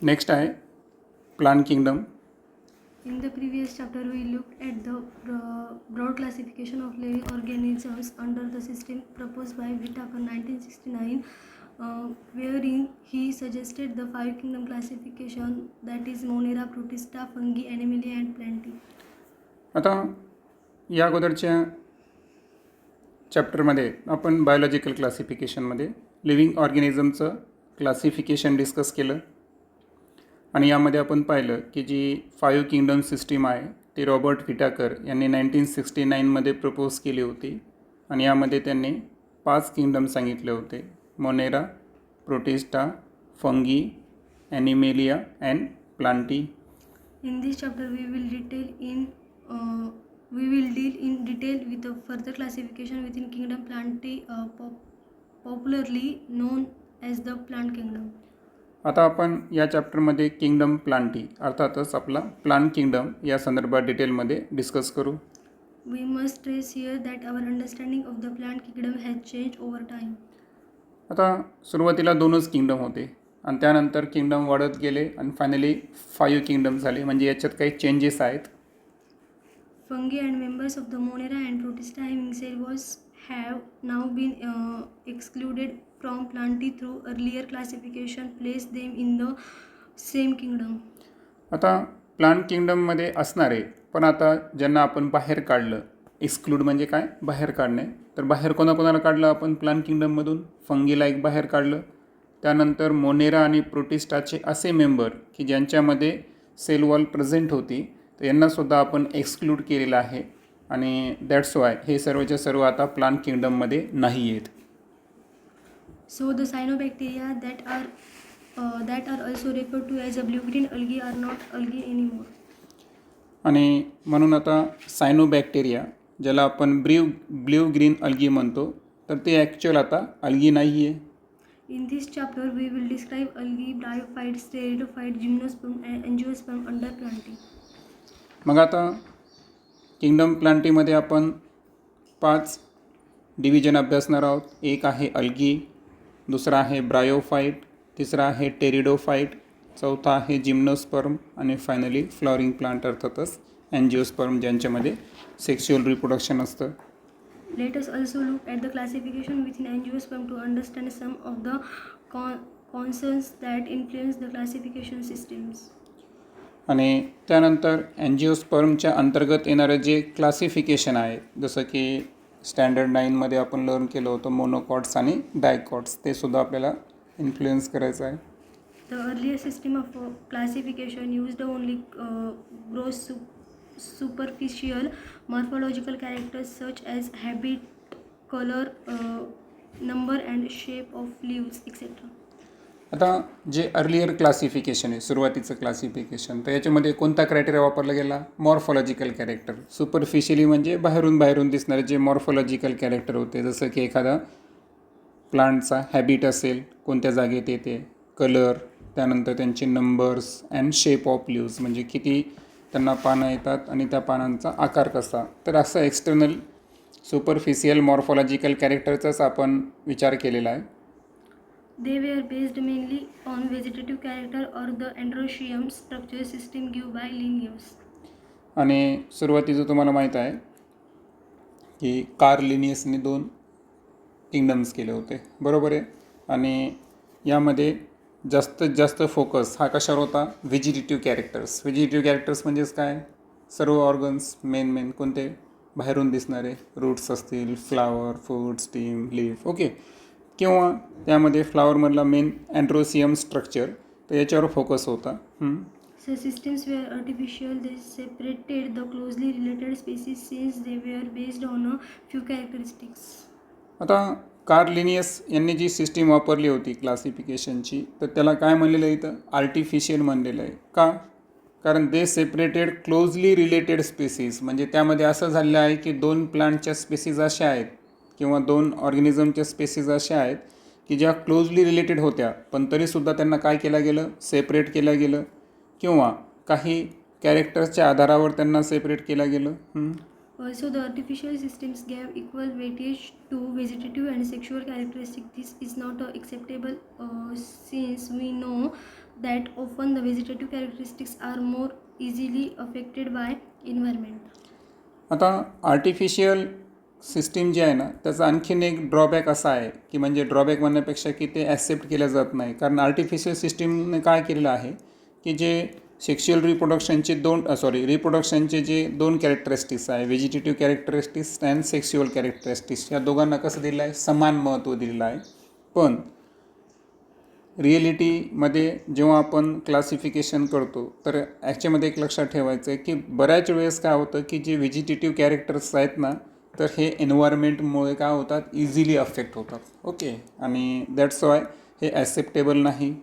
Next आहे plant kingdom. In the previous chapter, we looked at the broad classification of living organisms under the system proposed by Whitaker 1969, wherein he suggested the 5 kingdom classification, that is Monera, Protista, Fungi, Animalia and Plantae. आता या अगोदरच्या चॅप्टरमध्ये आपण biological क्लासिफिकेशनमध्ये living ऑर्गॅनिझमचं classification discuss केलं आणि यामध्ये आपण पाहिलं की जी 5 किंगडम सिस्टीम आहे ती रॉबर्ट व्हिटाकर यांनी 1969मध्ये प्रपोज केली होती आणि यामध्ये त्यांनी 5 किंगडम सांगितले होते: Monera, protista, fungi, Animalia and Plantae. In this chapter, we will deal in detail with the further classification within kingdom Plantae, popularly known as the plant kingdom. आता आपण या चॅप्टरमध्ये किंगडम प्लांटी अर्थातच आपला प्लांट किंगडम या संदर्भात डिटेलमध्ये discuss करू. We must stress here that our understanding of the plant kingdom has changed over time. आता सुरुवातीला 2च किंगडम होते आणि त्यानंतर किंगडम वाढत गेले आणि फायनली 5 किंगडम झाले. म्हणजे याच्यात काही चेंजेस आहेत. Fungi and members of the Monera and Protista having cell walls have now been excluded from Plantae through earlier classification, placed them in the same kingdom. आता प्लांट किंगडममध्ये असणारे पण आता ज्यांना आपण बाहेर काढलं, एक्सक्लूड म्हणजे काय, बाहेर काढणे. तर बाहेर कोणाकोणाला काढलं आपण प्लांट किंगडममधून? फंगीला एक बाहेर काढलं. त्यानंतर मोनेरा आणि प्रोटिस्टाचे असे मेंबर की ज्यांच्यामध्ये सेल वॉल प्रेझेंट होती तर यांनासुद्धा आपण एक्सक्लूड केलेलं आहे आणि दॅट्स वाय हे सर्वच्या सर्व आता प्लांट किंगडममध्ये नाही आहेत. So the cyanobacteria that are also referred to as a blue-green algae are not algae anymore. आणि म्हणून आता सायनोबॅक्टेरिया ज्याला आपण ब्ल्यू ग्रीन अल्गी म्हणतो तर ते ॲक्च्युअल आता अल्गी नाही आहे. In this chapter, we will describe algae, bryophytes, pteridophytes, gymnosperm and angiosperm under Plantae. मग आता किंगडम प्लांटीमध्ये आपण 5 डिव्हिजन अभ्यासणार आहोत. एक आहे अल्गी, दुसरा आहे ब्रायोफाईट, तिसरा आहे टेरिडोफाईट, चौथा आहे जिम्नोस्पर्म आणि फायनली फ्लॉवरिंग प्लांट अर्थातच अँजिओस्पर्म ज्यांच्यामध्ये सेक्शुअल रिप्रोडक्शन असतं. Let us also look at the classification within angiosperm to understand some of the concerns that influence the classification systems. आणि त्यानंतर अँजिओस्पर्मच्या अंतर्गत येणारं जे क्लासिफिकेशन आहे जसं की स्टँडर्ड 9मध्ये आपण लर्न केलं होतं मोनोकॉट्स आणि डायकॉट्स, ते सुद्धा आपल्याला इन्फ्लुएन्स करायचं आहे. The earlier system of classification used only gross superficial morphological characters such as habit, color, number and shape of leaves, etc. आता जे अर्लियर क्लासिफिकेशन आहे, सुरुवातीचं क्लासिफिकेशन, तर याच्यामध्ये कोणता क्रायटेरिया वापरला गेला? Morphological character. सुपरफिशियली म्हणजे बाहेरून दिसणारे जे मॉर्फॉलॉजिकल कॅरेक्टर होते, जसं की एखादा प्लांटचा हॅबिट असेल, कोणत्या जागेत येते, कलर, त्यानंतर त्यांचे numbers and shape of leaves म्हणजे किती त्यांना पानं येतात आणि त्या पानांचा आकार कसा. तर असं एक्सटर्नल सुपरफिशियल मॉर्फॉलॉजिकल कॅरेक्टरचाच आपण विचार केलेला आहे. They were based mainly on vegetative character or the androecium structure system given by Linnaeus. आणि सुरुवातीचं तुम्हाला माहीत आहे की कार्ल लिनियसने 2 किंगडम्स केले होते, बरोबर आहे. आणि यामध्ये जास्तीत जास्त फोकस हा कशावर होता? Vegetative characters. व्हेजिटेटिव्ह कॅरेक्टर्स म्हणजेच काय? सर्व ऑर्गन्स मेन कोणते? बाहेरून दिसणारे रूट्स असतील, flower, food, steam, leaf, okay. किंवा त्यामध्ये फ्लावरमधला मेन अँड्रोसियम स्ट्रक्चर, तर याच्यावर फोकस होता. So systems were artificial. They separated the closely related species since they were based on a few characteristics. आता कार्ल लिनियस यांनी जी सिस्टीम वापरली होती क्लासिफिकेशनची, तर त्याला काय म्हणलेलं आहे? इथं आर्टिफिशियल म्हणलेलं आहे. का? कारण दे सेपरेटेड क्लोजली रिलेटेड स्पेसीज. म्हणजे त्यामध्ये असं झालेलं आहे की 2 प्लांटच्या स्पेसीज अशा आहेत किंवा 2 ऑर्गॅनिझमच्या स्पेसीज अशा आहेत की ज्या क्लोजली रिलेटेड होत्या पण तरीसुद्धा त्यांना काय केलं गेलं? सेपरेट केलं गेलं किंवा काही कॅरेक्टर्सच्या आधारावर त्यांना सेपरेट केलं गेलं. Also, the artificial systems gave equal weightage to vegetative and sexual characteristics. This is not acceptable since we know that often the vegetative characteristics are more easily affected by environment. आता artificial system जे आहे ना त्याचा आणखीन एक drawback असा आहे की म्हणजे ड्रॉबॅक म्हणण्यापेक्षा की ते ॲक्सेप्ट केलं जात नाही, कारण आर्टिफिशियल सिस्टीमने काय केलेलं आहे की जे सेक्शुअल रिप्रोडक्शनचे जे दोन कॅरेक्टरिस्टिक्स आहे, vegetative characteristics and sexual characteristics, या दोघांना कसं दिलं आहे, समान महत्त्व दिलेलं आहे. पण रिॲलिटीमध्ये जेव्हा आपण क्लासिफिकेशन करतो तर ह्याच्यामध्ये एक लक्षात ठेवायचं आहे की बऱ्याच वेळेस काय होतं की जे व्हेजिटेटिव्ह कॅरेक्टर्स आहेत ना तर हे एन्व्हायरमेंटमुळे काय होतात, इझिली अफेक्ट होतात. ओके, आणि दॅट्स वाय हे ॲक्सेप्टेबल नाही.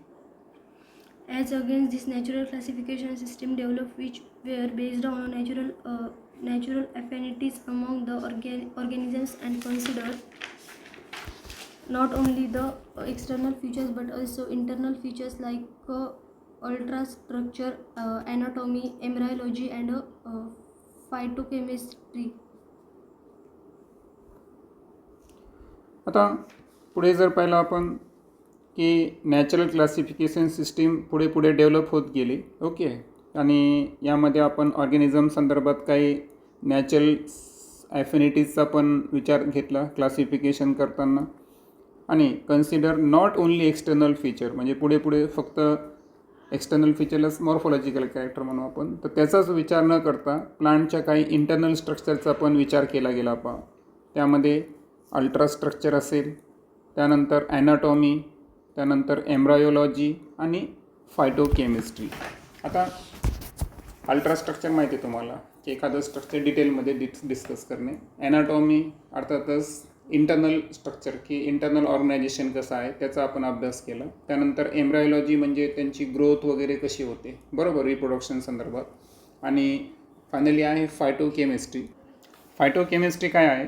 As against this natural classification system developed which were based on natural affinities among the organisms and considered not only the external features but also internal features like ultrastructure, anatomy, embryology and phytochemistry. आता पुढे जर पाहिलं आपण की natural classification system पुढे पुढे develop होत गेली. ओके, आणि यामध्ये आपण ऑर्गॅनिझम संदर्भात काही नॅचरल ॲफिनिटीजचा पण विचार घेतला क्लासिफिकेशन करताना. आणि consider not only external feature, म्हणजे पुढे पुढे फक्त एक्सटर्नल फीचरलाच मॉर्फोलॉजिकल कॅरेक्टर म्हणू आपण, तर त्याचाच विचार न करता प्लांटच्या काही इंटरनल स्ट्रक्चरचा पण विचार केला गेला पहा. त्यामध्ये अल्ट्रास्ट्रक्चर असेल, त्यानंतर ॲनाटॉमी, त्यानंतर एम्ब्रायोलॉजी आणि फायटोकेमिस्ट्री. आता अल्ट्रास्ट्रक्चर माहिती आहे तुम्हाला की एखादं स्ट्रक्चर डिटेलमध्ये डिस्कस करणे. ॲनाटॉमी अर्थातच इंटरनल स्ट्रक्चर की इंटरनल ऑर्गनायझेशन कसं आहे त्याचा आपण अभ्यास केला. त्यानंतर एम्ब्रायोलॉजी म्हणजे त्यांची ग्रोथ वगैरे कशी होते, बरोबर, रिप्रोडक्शन संदर्भात. आणि फायनली आहे फायटोकेमिस्ट्री. फायटोकेमिस्ट्री काय आहे,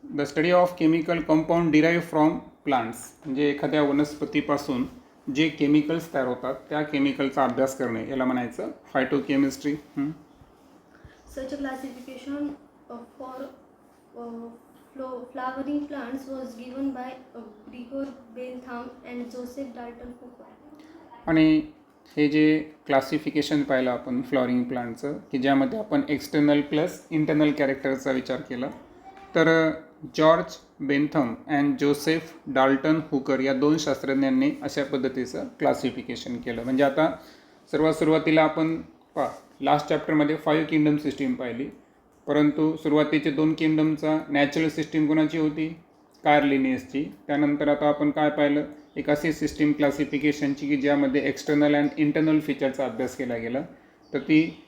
the study of chemical compound derive from plants, म्हणजे एखाद्या वनस्पतीपासून जे केमिकल्स तयार होतात त्या केमिकलचा अभ्यास करणे, याला म्हणायचं फायटोकेमिस्ट्री. Such a classification for flowering plants was given by Gregor Bentham and Joseph Dalton Hooker. आणि हे जे क्लासिफिकेशन पाहिलं आपण फ्लॉवरिंग प्लांटचं की ज्यामध्ये आपण एक्सटर्नल प्लस इंटरनल कॅरेक्टरचा विचार केला, तर George Bentham and Joseph Dalton Hooker या दोन शास्त्रज्ञांनी अशा पद्धतीचं क्लासिफिकेशन केलं. म्हणजे आता सर्वात सुरुवातीला आपण लास्ट चॅप्टरमध्ये 5 किंगडम सिस्टीम पाहिली, परंतु सुरुवातीचे 2 किंगडमचा नॅचरल सिस्टीम कोणाची होती, कार्लिनियसची. त्यानंतर आता आपण काय पाहिलं, एक अशी सिस्टीम क्लासिफिकेशनची की ज्यामध्ये एक्सटर्नल अँड इंटरनल फीचरचा अभ्यास केला गेला, तर ती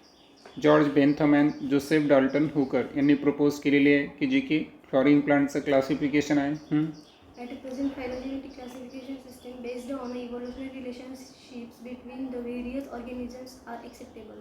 George Bentham and Joseph Dalton Hooker यांनी प्रपोज केलेली आहे की जी की फ्लॉवरिंग प्लांटचं क्लासिफिकेशन आहे. At present, phylogenetic classification system based on evolutionary relationships between the various organisms are acceptable.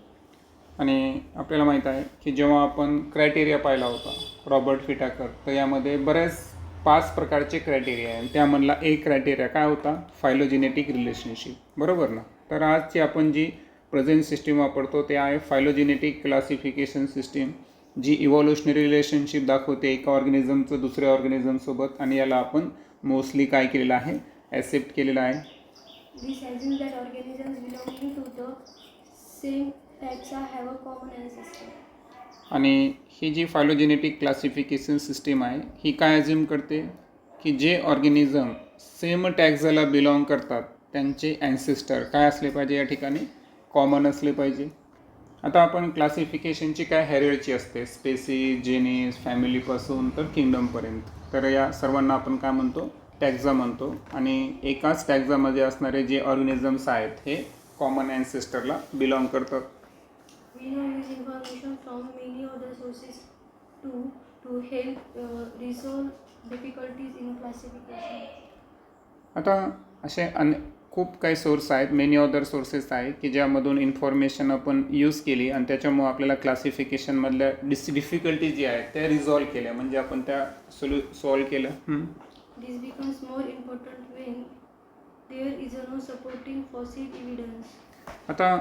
आणि आपल्याला माहीत आहे की जेव्हा आपण क्रायटेरिया पाहिला होता रॉबर्ट फिटाकर, तर यामध्ये बरेच 5 प्रकारचे क्रायटेरिया आहे. त्यामधला एक क्रायटेरिया काय होता, फायलोजेनेटिक रिलेशनशिप, बरोबर ना. तर आजची आपण जी प्रेझेंट सिस्टीम वापरतो ते आहे फायलोजेनेटिक क्लासिफिकेशन सिस्टीम, जी इव्हॉल्युशनरी रिलेशनशिप दाखवते एका ऑर्गॅनिझमचं दुसऱ्या ऑर्गॅनिझमसोबत, आणि याला आपण मोस्टली काय केलेलं आहे, ॲक्सेप्ट केलेलं आहे. This assumes that organisms belonging to the same taxa have a common ancestor. आणि ही जी फायलोजेनेटिक क्लासिफिकेशन सिस्टीम आहे ही काय अज्युम करते की जे ऑर्गॅनिझम सेम टॅक्झाला बिलॉंग करतात त्यांचे ॲन्सेस्टर काय असले पाहिजे, या ठिकाणी कॉमन असले पाहिजे. आता आपण क्लासिफिकेशनची काय हायरार्की असते, स्पेसीज, जेनिस, फॅमिलीपासून तर किंगडमपर्यंत, तर या सर्वांना आपण काय म्हणतो, टॅक्झा म्हणतो. आणि एकाच टॅक्झामध्ये असणारे जे ऑर्गॅनिझम्स आहेत हे कॉमन ॲन्सेस्टरला बिलॉंग करतात. We now use information from many other sources to help resolve difficulties in classification. आता असे खूप काही सोर्स आहेत, मेनी अदर सोर्सेस आहेत की ज्यामधून इन्फॉर्मेशन आपण यूज केली आणि त्याच्यामुळे आपल्याला क्लासिफिकेशनमधल्या डिफिकल्टी जी आहेत त्या रिझॉल्व केल्या, म्हणजे आपण त्या सॉल्व केलं. This becomes more important when there is no supporting fossil evidence. आता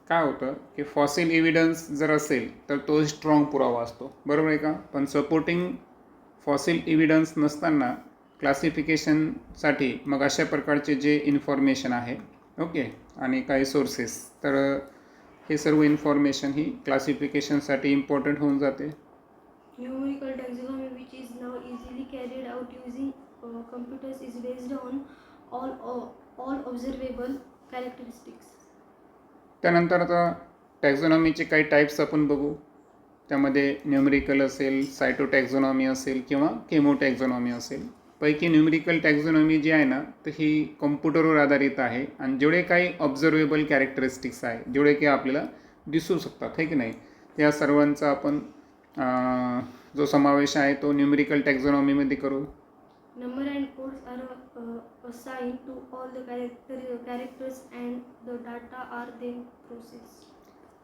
काय होतं की फॉसिल एव्हिडन्स जर असेल तर तो स्ट्रॉंग पुरावा असतो, बरोबर आहे का. पण सपोर्टिंग फॉसिल एव्हिडन्स नसताना क्लासिफिकेशनसाठी मग अशा प्रकारचे जे इन्फॉर्मेशन आहे ओके, आणि काही सोर्सेस. तर हे सर्व इन्फॉर्मेशन ही क्लासिफिकेशनसाठी इम्पॉर्टंट होऊन जाते. Numerical taxonomy, which is now easily carried out using computers, is based on all observable characteristics. त्यानंतर आता टॅक्झॉनॉमीचे काही टाईप्स आपण बघू. त्यामध्ये न्यूमेरिकल असेल, सायटोटॅक्झॉनॉमी असेल किंवा केमोटॅक्झॉनॉमी असेल. पैकी न्यूमेरिकल टॅक्झॉनॉमी जी आहे ना, तर ही कम्प्युटरवर आधारित आहे आणि जेवढे काही ऑब्झर्वेबल कॅरेक्टरिस्टिक्स आहे, जेवढे काही आपल्याला दिसू शकतात, हे की नाही, त्या सर्वांचा आपण जो समावेश आहे तो न्यूमेरिकल टॅक्झॉनॉमीमध्ये करू. Number and codes are assigned to all the characters and the data are then processed.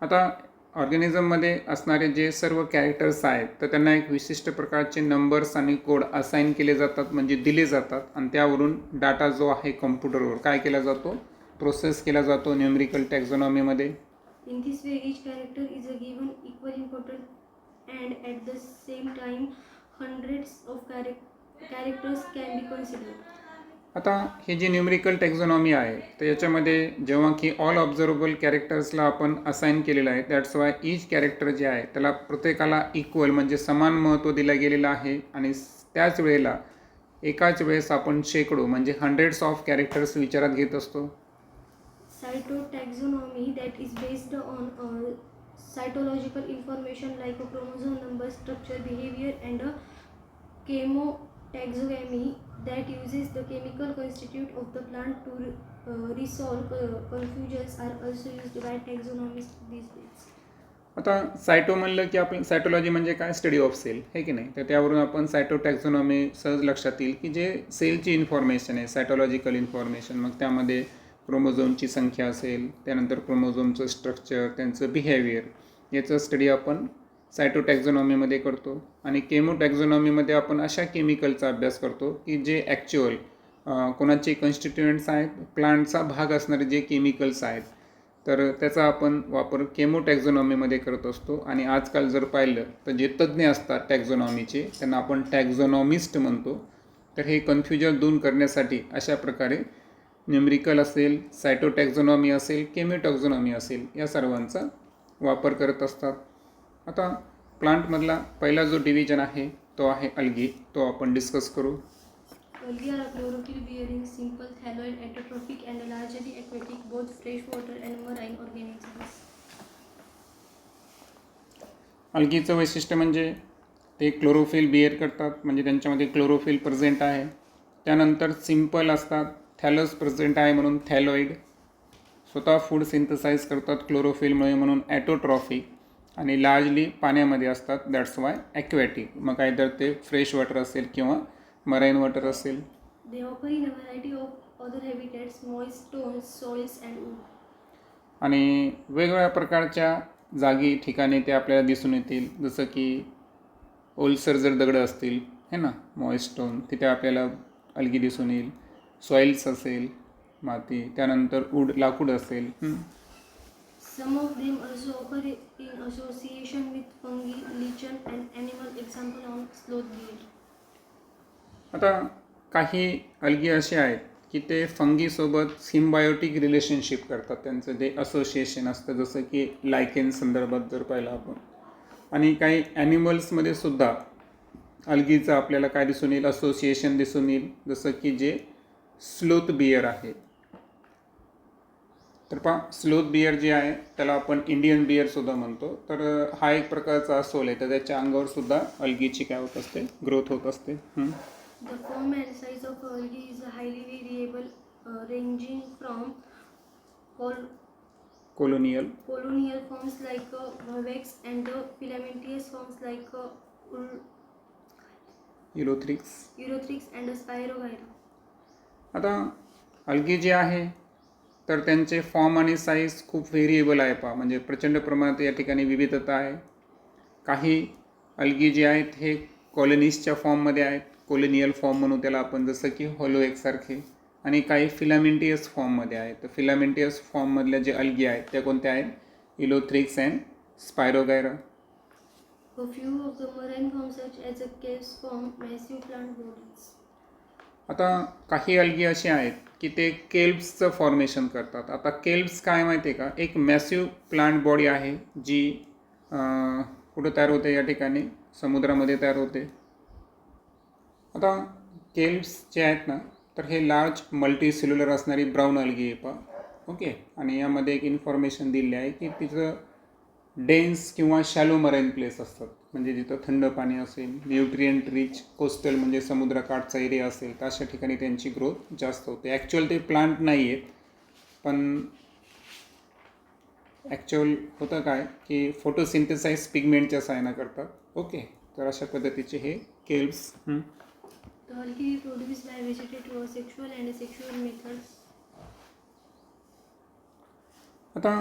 आता ऑर्गॅनिझममध्ये असणारे जे सर्व कॅरेक्टर्स आहेत तर त्यांना एक विशिष्ट प्रकारचे नंबर्स आणि कोड असाइन केले जातात, म्हणजे दिले जातात, आणि त्यावरून डाटा जो आहे कम्प्युटरवर काय केला जातो, प्रोसेस केला जातो numerical टॅक्झॉनॉमीमध्ये. In this way, each character is given equal importance and at the same time hundreds of characters can be considered. आता हे जे न्यूमेरिकल टॅक्झॉनॉमी आहे तर याच्यामध्ये जेव्हा की ऑल ऑब्झर्वेबल कॅरेक्टर्सला आपण असाइन केलेलं आहे, दॅट्स वाय ईच कॅरेक्टर जे आहे त्याला प्रत्येकाला इक्वल म्हणजे समान महत्त्व दिलं गेलेलं आहे. आणि त्याच वेळेला एकाच वेळेस आपण शेकडो म्हणजे हंड्रेड्स ऑफ कॅरेक्टर्स विचारात घेत असतो. Cytotaxonomy, that is based on cytological information like a chromosome number, structure, behavior, and a chemotaxonomy that uses the chemical constituent of the plant to resolve confusions are also used by taxonomists these days. आता cyto म्हणलं की आपण सायटोलॉजी म्हणजे काय, study of sale, हे की नाही, तर त्यावरून आपण सायटोटॅक्झॉनॉमी सहज लक्षात येईल की जे सेलची इन्फॉर्मेशन आहे, सायटोलॉजिकल इन्फॉर्मेशन, मग त्यामध्ये क्रोमोझोमची संख्या असेल, त्यानंतर क्रोमोझोमचं स्ट्रक्चर, त्यांचं बिहेवियर, याचं स्टडी आपण सायटोटॅक्झॉनॉमीमध्ये करतो. आणि केमोटॅक्झॉनॉमीमध्ये आपण अशा केमिकलचा अभ्यास करतो की जे ॲक्च्युअल कोणाचे कन्स्टिट्युएंट्स आहेत, प्लांटचा भाग असणारे जे केमिकल्स आहेत, तर त्याचा आपण वापर केमोटॅक्झॉनॉमीमध्ये करत असतो. आणि आजकाल जर पाहिलं तर जे तज्ज्ञ असतात टॅक्झॉनॉमीचे त्यांना आपण टॅक्झॉनॉमिस्ट म्हणतो. तर हे कन्फ्युजन दूर करण्यासाठी अशा प्रकारे न्यूमेरिकल असेल, सायटोटॅक्झॉनॉमी असेल, केमोटॅक्झॉनॉमी असेल, या सर्वांचा वापर करत असतात. आता प्लांटमधला पहिला जो डिव्हिजन आहे तो आहे अल्गी, तो आपण डिस्कस करू. Algae are chlorophyll bearing, simple, thalloid, heterotrophic, and largely aquatic, both freshwater and marine organisms. अल्गीचं वैशिष्ट्य म्हणजे ते क्लोरोफिल बिअर करतात, म्हणजे त्यांच्यामध्ये क्लोरोफिल प्रेझेंट आहे. त्यानंतर सिम्पल असतात, थॅलस प्रेझेंट आहे म्हणून थॅलॉइड, स्वतः फूड सिंथसाइज करतात क्लोरोफिलमुळे म्हणून ॲटोट्रॉफिक, आणि लार्जली पाण्यामध्ये असतात, दॅट्स वाय ॲक्वॅटिक. मग काहीतर ते फ्रेश वॉटर असेल किंवा मराईन वॉटर असेल. They occur in a variety of other habitats, moist stones, soils, and wood. आणि वेगवेगळ्या प्रकारच्या जागी ठिकाणी ते आपल्याला दिसून येतील, जसं की ओलसर जर दगडं असतील, है ना, मॉइस्ट स्टोन, तिथे आपल्याला अल्गी दिसून येईल. सॉइल्स असेल, माती, त्यानंतर लाकूड असेल. Some of them also occur in association with fungi, lichen, and animal. Example on sloth beard. आता काही अल्गी असे आहेत की ते फंगीसोबत सिम्बायोटिक रिलेशनशिप करतात, त्यांचं जे असोसिएशन असतं, जसं की लायकेन संदर्भात जर पाहिलं आपण. आणि काही ॲनिमल्समध्ये सुद्धा अल्गीचं आपल्याला काय दिसून येईल, असोसिएशन दिसून येईल, जसं की जे स्लोथ बियर आहे. तर स्लोथ बियर जे आहे त्याला आपण इंडियन बियरसुद्धा म्हणतो. तर हा एक प्रकारचा अस्वल आहे, तर त्याच्या अंगावर सुद्धा अल्गीची काय होत असते, ग्रोथ होत असते. The form and size of algae is highly variable, ranging from colonial forms like Vivax and filamentous forms like Urothrix and Spirogyra. आता अल्गी जे आहे तर त्यांचे फॉर्म आणि साईज खूप व्हेरिएबल आहे, म्हणजे प्रचंड प्रमाणात या ठिकाणी विविधता आहे. काही अल्गी जे आहेत हे कॉलनीजच्या फॉर्ममध्ये आहेत, कोलोनियल फॉर्म म्हणून त्याला आपण, जसं की हॉलो एकसारखे. आणि काही फिलामेंटियस फॉर्ममध्ये आहेत. तर फिलामेंटियस फॉर्ममधल्या जे अल्गी आहेत त्या कोणत्या आहेत, Ulothrix and Spirogyra. A few of the marine forms such as a cave form massive plant bodies. आता काही अल्गी असे आहेत की ते केल्ब्सचं फॉर्मेशन करतात. आता केल्ब्स काय माहिती आहे का, एक मॅसिव्ह प्लांट बॉडी आहे जी कुठं तयार होते, या ठिकाणी समुद्रामध्ये तयार होते. आता केल्ब्स जे आहेत ना, तर हे लार्ज मल्टी सेल्युलर असणारी ब्राऊन अल्गी आहे पा. ओके. आणि यामध्ये एक इन्फॉर्मेशन दिली आहे की तिचं डेन्स किंवा शॅलो मराईन प्लेस असतात, म्हणजे जिथं थंड पाणी असेल, न्यूट्रिएंट रिच कोस्टल म्हणजे समुद्रकाठचा एरिया असेल, तर अशा ठिकाणी त्यांची ग्रोथ जास्त होते. ॲक्च्युअल ते प्लांट नाही आहेत, पण ॲक्च्युअल होतं काय की फोटोसिंथेसाइज पिगमेंटच्या सहाय्यानं करतात. ओके. तर अशा पद्धतीचे हे केल्ब्स. The algae produced by vegetative or sexual and asexual methods. आता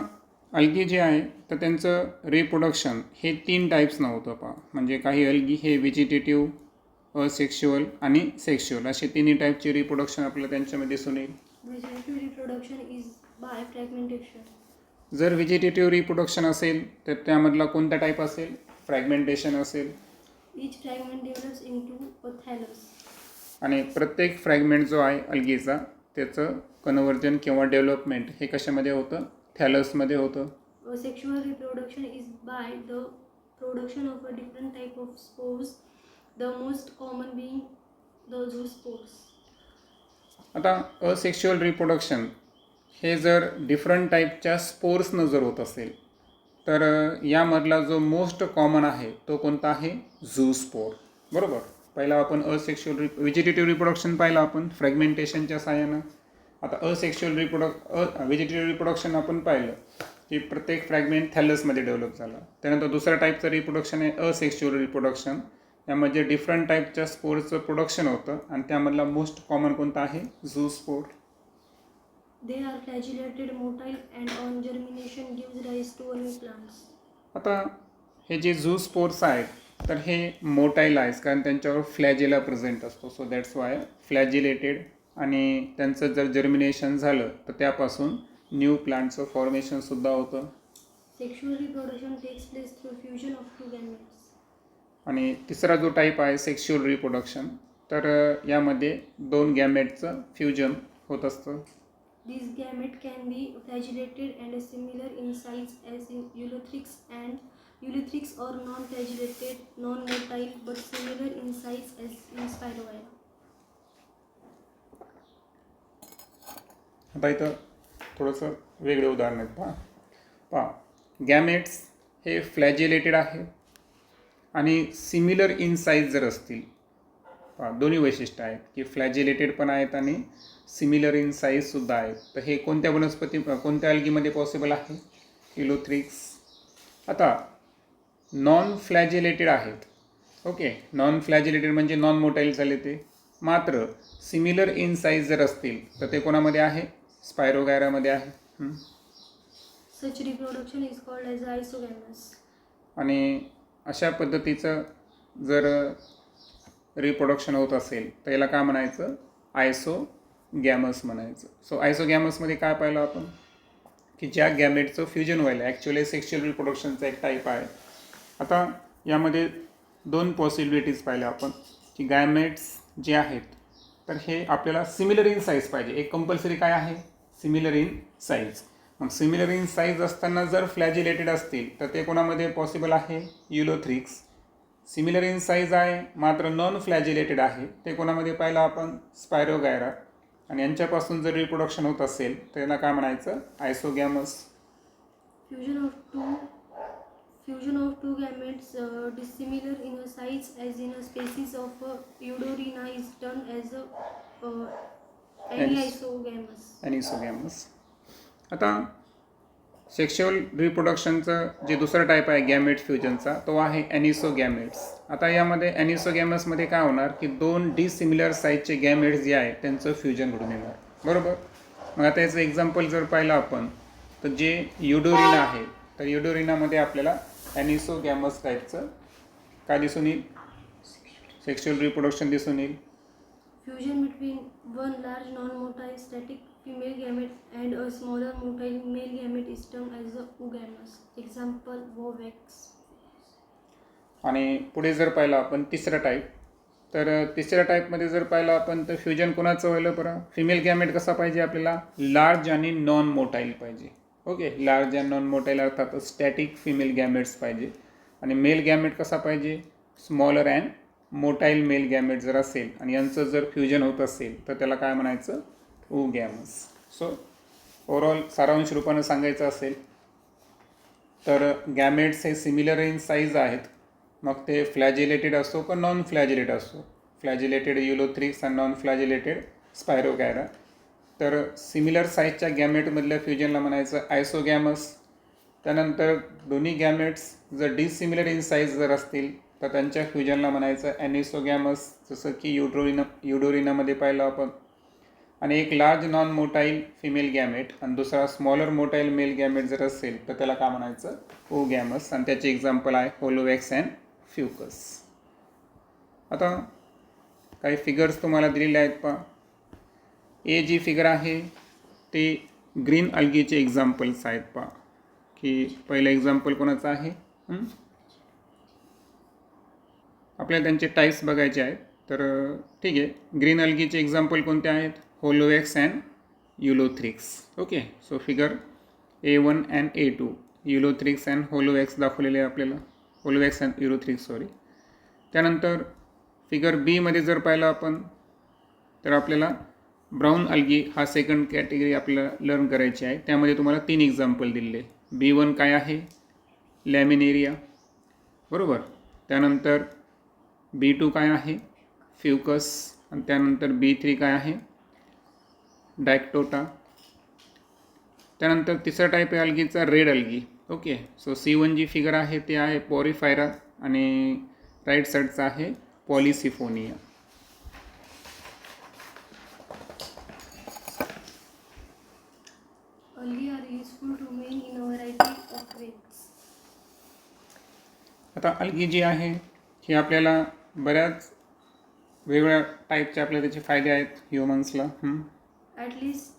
अल्गी जे आहे तर त्यांचं रिप्रोडक्शन हे 3 टाईप्सनं होतं पहा. म्हणजे काही अल्गी हे व्हेजिटेटिव्ह, असेक्शुअल आणि सेक्शुअल असे तिन्ही टाईपचे रिप्रोडक्शन आपल्याला त्यांच्यामध्ये दिसून येईल. Vegetative reproduction is by fragmentation. जर व्हेजिटेटिव्ह रिप्रोडक्शन असेल तर त्यामधला कोणता टाईप असेल? फ्रॅगमेंटेशन असेल. Each fragment develops into a thallus. आणि प्रत्येक फ्रॅगमेंट जो आहे अल्गीचा त्याचं कन्व्हर्जन किंवा डेव्हलपमेंट हे कशामध्ये होतं? थॅलसमध्ये होतं. Sexual reproduction is by the production of a different type of spores, the most common being the zoospores. आता असेक्शुअल रिप्रोडक्शन हे जर डिफरंट टाईपच्या स्पोर्सनं जर होत असेल तर यामधला जो मोस्ट कॉमन आहे तो कोणता आहे? झूस्पोर. बरोबर. पहिला आपण असेक्शुअल व्हेजिटेटिव्ह रिप्रोडक्शन पाहिलं आपण फ्रॅगमेंटेशनच्या सहाय्यानं. आता असेक्शुअल व्हेजिटेटिव्ह रिप्रोडक्शन आपण पाहिलं की प्रत्येक फ्रॅगमेंट थॅलसमध्ये डेव्हलप झाला. त्यानंतर दुसऱ्या टाईपचं रिप्रोडक्शन आहे असेक्शुअल रिप्रोडक्शन. यामध्ये डिफरंट टाईपच्या स्पोर्सचं प्रोडक्शन होतं आणि त्यामधला मोस्ट कॉमन कोणता आहे? झूस्पोर. They are flagellated, motile, and on germination gives rise to new plants. आता हे जे झूस्पोर्स आहेत तर हे मोटाईल आहेत कारण त्यांच्यावर फ्लॅजेला प्रेझेंट असतो. So that's why flagellated. आणि त्यांचं जर जर्मिनेशन झालं तर त्यापासून न्यू प्लांटचं फॉर्मेशनसुद्धा होतं. Sexual reproduction takes place through fusion of two gametes. आणि तिसरा जो टाईप आहे सेक्शुअल रिप्रोडक्शन, तर यामध्ये 2 गॅमेटचं फ्युजन होत असतं. These gametes can be flagellated and similar in size as in eulethrics or non-flagellated, non-motile but similar in size as in Spirogyra. आता इथं थोडंसं वेगळे उदाहरण आहेत. पहा गॅमेट्स हे फ्लॅजिलेटेड आहे आणि सिमिलर इन साईज जर असतील, दोन्ही वैशिष्ट्य आहेत की फ्लॅजिलेटेड पण आहेत आणि सिमिलर इन साईजसुद्धा आहेत. तर हे कोणत्या अल्गीमध्ये पॉसिबल आहे? इलोथ्रिक्स. आता नॉन फ्लॅजिलेटेड आहेत. ओके. नॉन फ्लॅजिलेटेड म्हणजे नॉन मोटाईल झाले ते, मात्र सिमिलर इन साईज जर असतील तर ते कोणामध्ये आहे? स्पायरोगायरामध्ये आहे. Such reproduction is called as isogamous. आणि अशा पद्धतीचं जर रिप्रोडक्शन होत असेल तर याला काय म्हणायचं? आयसोगॅमस म्हणायचं. सो आयसोगॅमसमध्ये काय पाहिलं आपण की ज्या गॅमेटचं फ्युजन व्हायला ॲक्च्युअली सेक्शुअल रिप्रोडक्शनचा एक टाईप आहे. आता यामध्ये 2 पॉसिबिलिटीज पाहिल्या आपण की गॅमेट्स जे आहेत तर हे आपल्याला सिमिलर इन साईज पाहिजे. एक कंपल्सरी काय आहे? Similar in size. मग सिमिलर इन साईज असताना जर फ्लॅजिलेटेड असतील तर ते कोणामध्ये पॉसिबल आहे? युलोथ्रिक्स. सिमिलर इन साईज आहे मात्र नॉन फ्लॅजिलेटेड आहे ते कोणामध्ये पाहिलं आपण? स्पायरोगायरा. आणि यांच्यापासून जर रिप्रोडक्शन होत असेल तर यांना काय म्हणायचं? आयसोगॅमस. Fusion of two gametes dissimilar in a size as in a species of Eudorina is termed as anisogamous. ॲनिसोगॅमस. आता सेक्शुअल रिप्रोडक्शनचं जे दुसरं टाईप आहे गॅमेट फ्युजनचा तो आहे ॲनिसोगॅमेट्स. आता यामध्ये ॲनिसोगॅमसमध्ये काय होणार की 2 डिसिमिलर साईजचे गॅमेट्स जे आहेत त्यांचं फ्युजन घडून येणार. बरोबर. मग आता याचं एक्झाम्पल जर पाहिलं आपण तर जे युडोरिना आहे तर युडोरिनामध्ये आपल्याला ॲनिसोगॅमस टाईपचं काय दिसून येईल? सेक्शुअल रिप्रोडक्शन दिसून येईल. Fusion between one large non-motile static female gamete and a smaller motile male gamete is termed as a oogamous. Example, Vovax. आणि पुढे जर पाहिलं आपण तिसरा टाईप तर तिसऱ्या टाईपमध्ये जर पाहिलं आपण तर फ्युजन कोणाचं व्हायलं बरं, फिमेल गॅमेट कसा पाहिजे आपल्याला, लार्ज आणि नॉन मोटाईल पाहिजे. Okay, large and non motile अर्थात स्टॅटिक फिमेल गॅमेट्स पाहिजे. आणि मेल गॅमेट कसा पाहिजे, smaller and motile mail gamete जर असेल आणि यांचं जर फ्युजन होत असेल तर त्याला काय म्हणायचं, ओगॅमस. सो ओव्हरऑल सारांश रूपानं सांगायचं असेल तर गॅमेट्स हे सिमिलर इन साईज आहेत, मग ते फ्लॅजिलेटेड असो का नॉन फ्लॅजिलेट असो, फ्लॅजिलेटेड युलोथ्रिक्स आणि नॉन फ्लॅजिलेटेड स्पायरोगॅरा. तर सिमिलर साईजच्या गॅमेटमधल्या फ्युजनला म्हणायचं आयसोगॅमस. त्यानंतर दोन्ही गॅमेट्स जर डिसिमिलर इन साईज जर असतील तर त्यांच्या फ्युजनला म्हणायचं ॲनिसोगॅमस, जसं की युडोरिनामध्ये पाहिलं आपण. आणि एक large non motile female gamete आणि दुसरा स्मॉलर मोटाईल मेल गॅमेट जर असेल तर त्याला काय म्हणायचं, ओगॅमस. आणि त्याचे एक्झाम्पल आहे होलोवॅक्स अँड फ्युकस. आता काही फिगर्स तुम्हाला दिलेले आहेत पहा. ए जी फिगर आहे ते ग्रीन अल्गीचे एक्झाम्पल्स आहेत पहा, की पहिलं एक्झाम्पल कोणाचं आहे, आपल्याला त्यांचे टाईप्स बघायचे आहेत. तर ठीक आहे, ग्रीन अल्गीचे एक्झाम्पल कोणते आहेत, Volvox and Ulothrix. Okay, so figure A1 and A2 Ulothrix and Volvox दाखवलेले आहे आपल्याला, होलोवॅक्स अँड युलोथ्रिक्स सॉरी. त्यानंतर फिगर बीमध्ये जर पाहिलं आपण तर आपल्याला ब्राऊन अल्गी हा सेकंड कॅटेगरी आपल्याला लर्न करायची आहे. त्यामध्ये तुम्हाला 3 एक्झाम्पल दिलेले. B1 काय आहे, लॅमिनेरिया, बरोबर. त्यानंतर B2 काय आहे, फ्युकस. आणि त्यानंतर B3 काय आहे, डायक्टोटा. त्यानंतर तिसरा टाईप आहे अल्गीचा red algae. Okay, so C1 जी फिगर आहे ते आहे पॉरिफायरा आणि राईट साईडचा आहे Polysiphonia. Algae are useful to man in a variety of ways. आता अल्गी जी आहे ही आपल्याला बऱ्याच वेगवेगळ्या टाईपचे आपल्याला त्याचे फायदे आहेत ह्युमन्सला. At least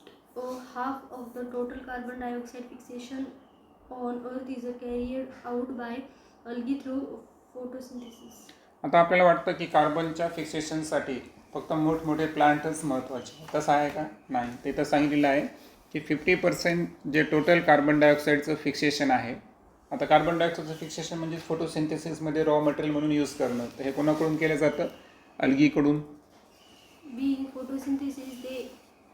half of the total carbon dioxide fixation on Earth is carried out by algae through photosynthesis. आता आपल्याला वाटतं की कार्बनच्या फिक्सेशनसाठी फक्त मोठमोठे प्लांटच महत्त्वाचे, तसं आहे का, नाही. ते तर सांगितलेलं आहे की 50% जे टोटल कार्बन डायऑक्साईडचं फिक्सेशन आहे. आता कार्बन डायऑक्साईडचं फिक्सेशन म्हणजे फोटोसिंथेसिसमध्ये रॉ मटेरियल म्हणून यूज करणं, तर हे कोणाकडून केलं जातं, अल्गीकडून. Being photosynthesis, they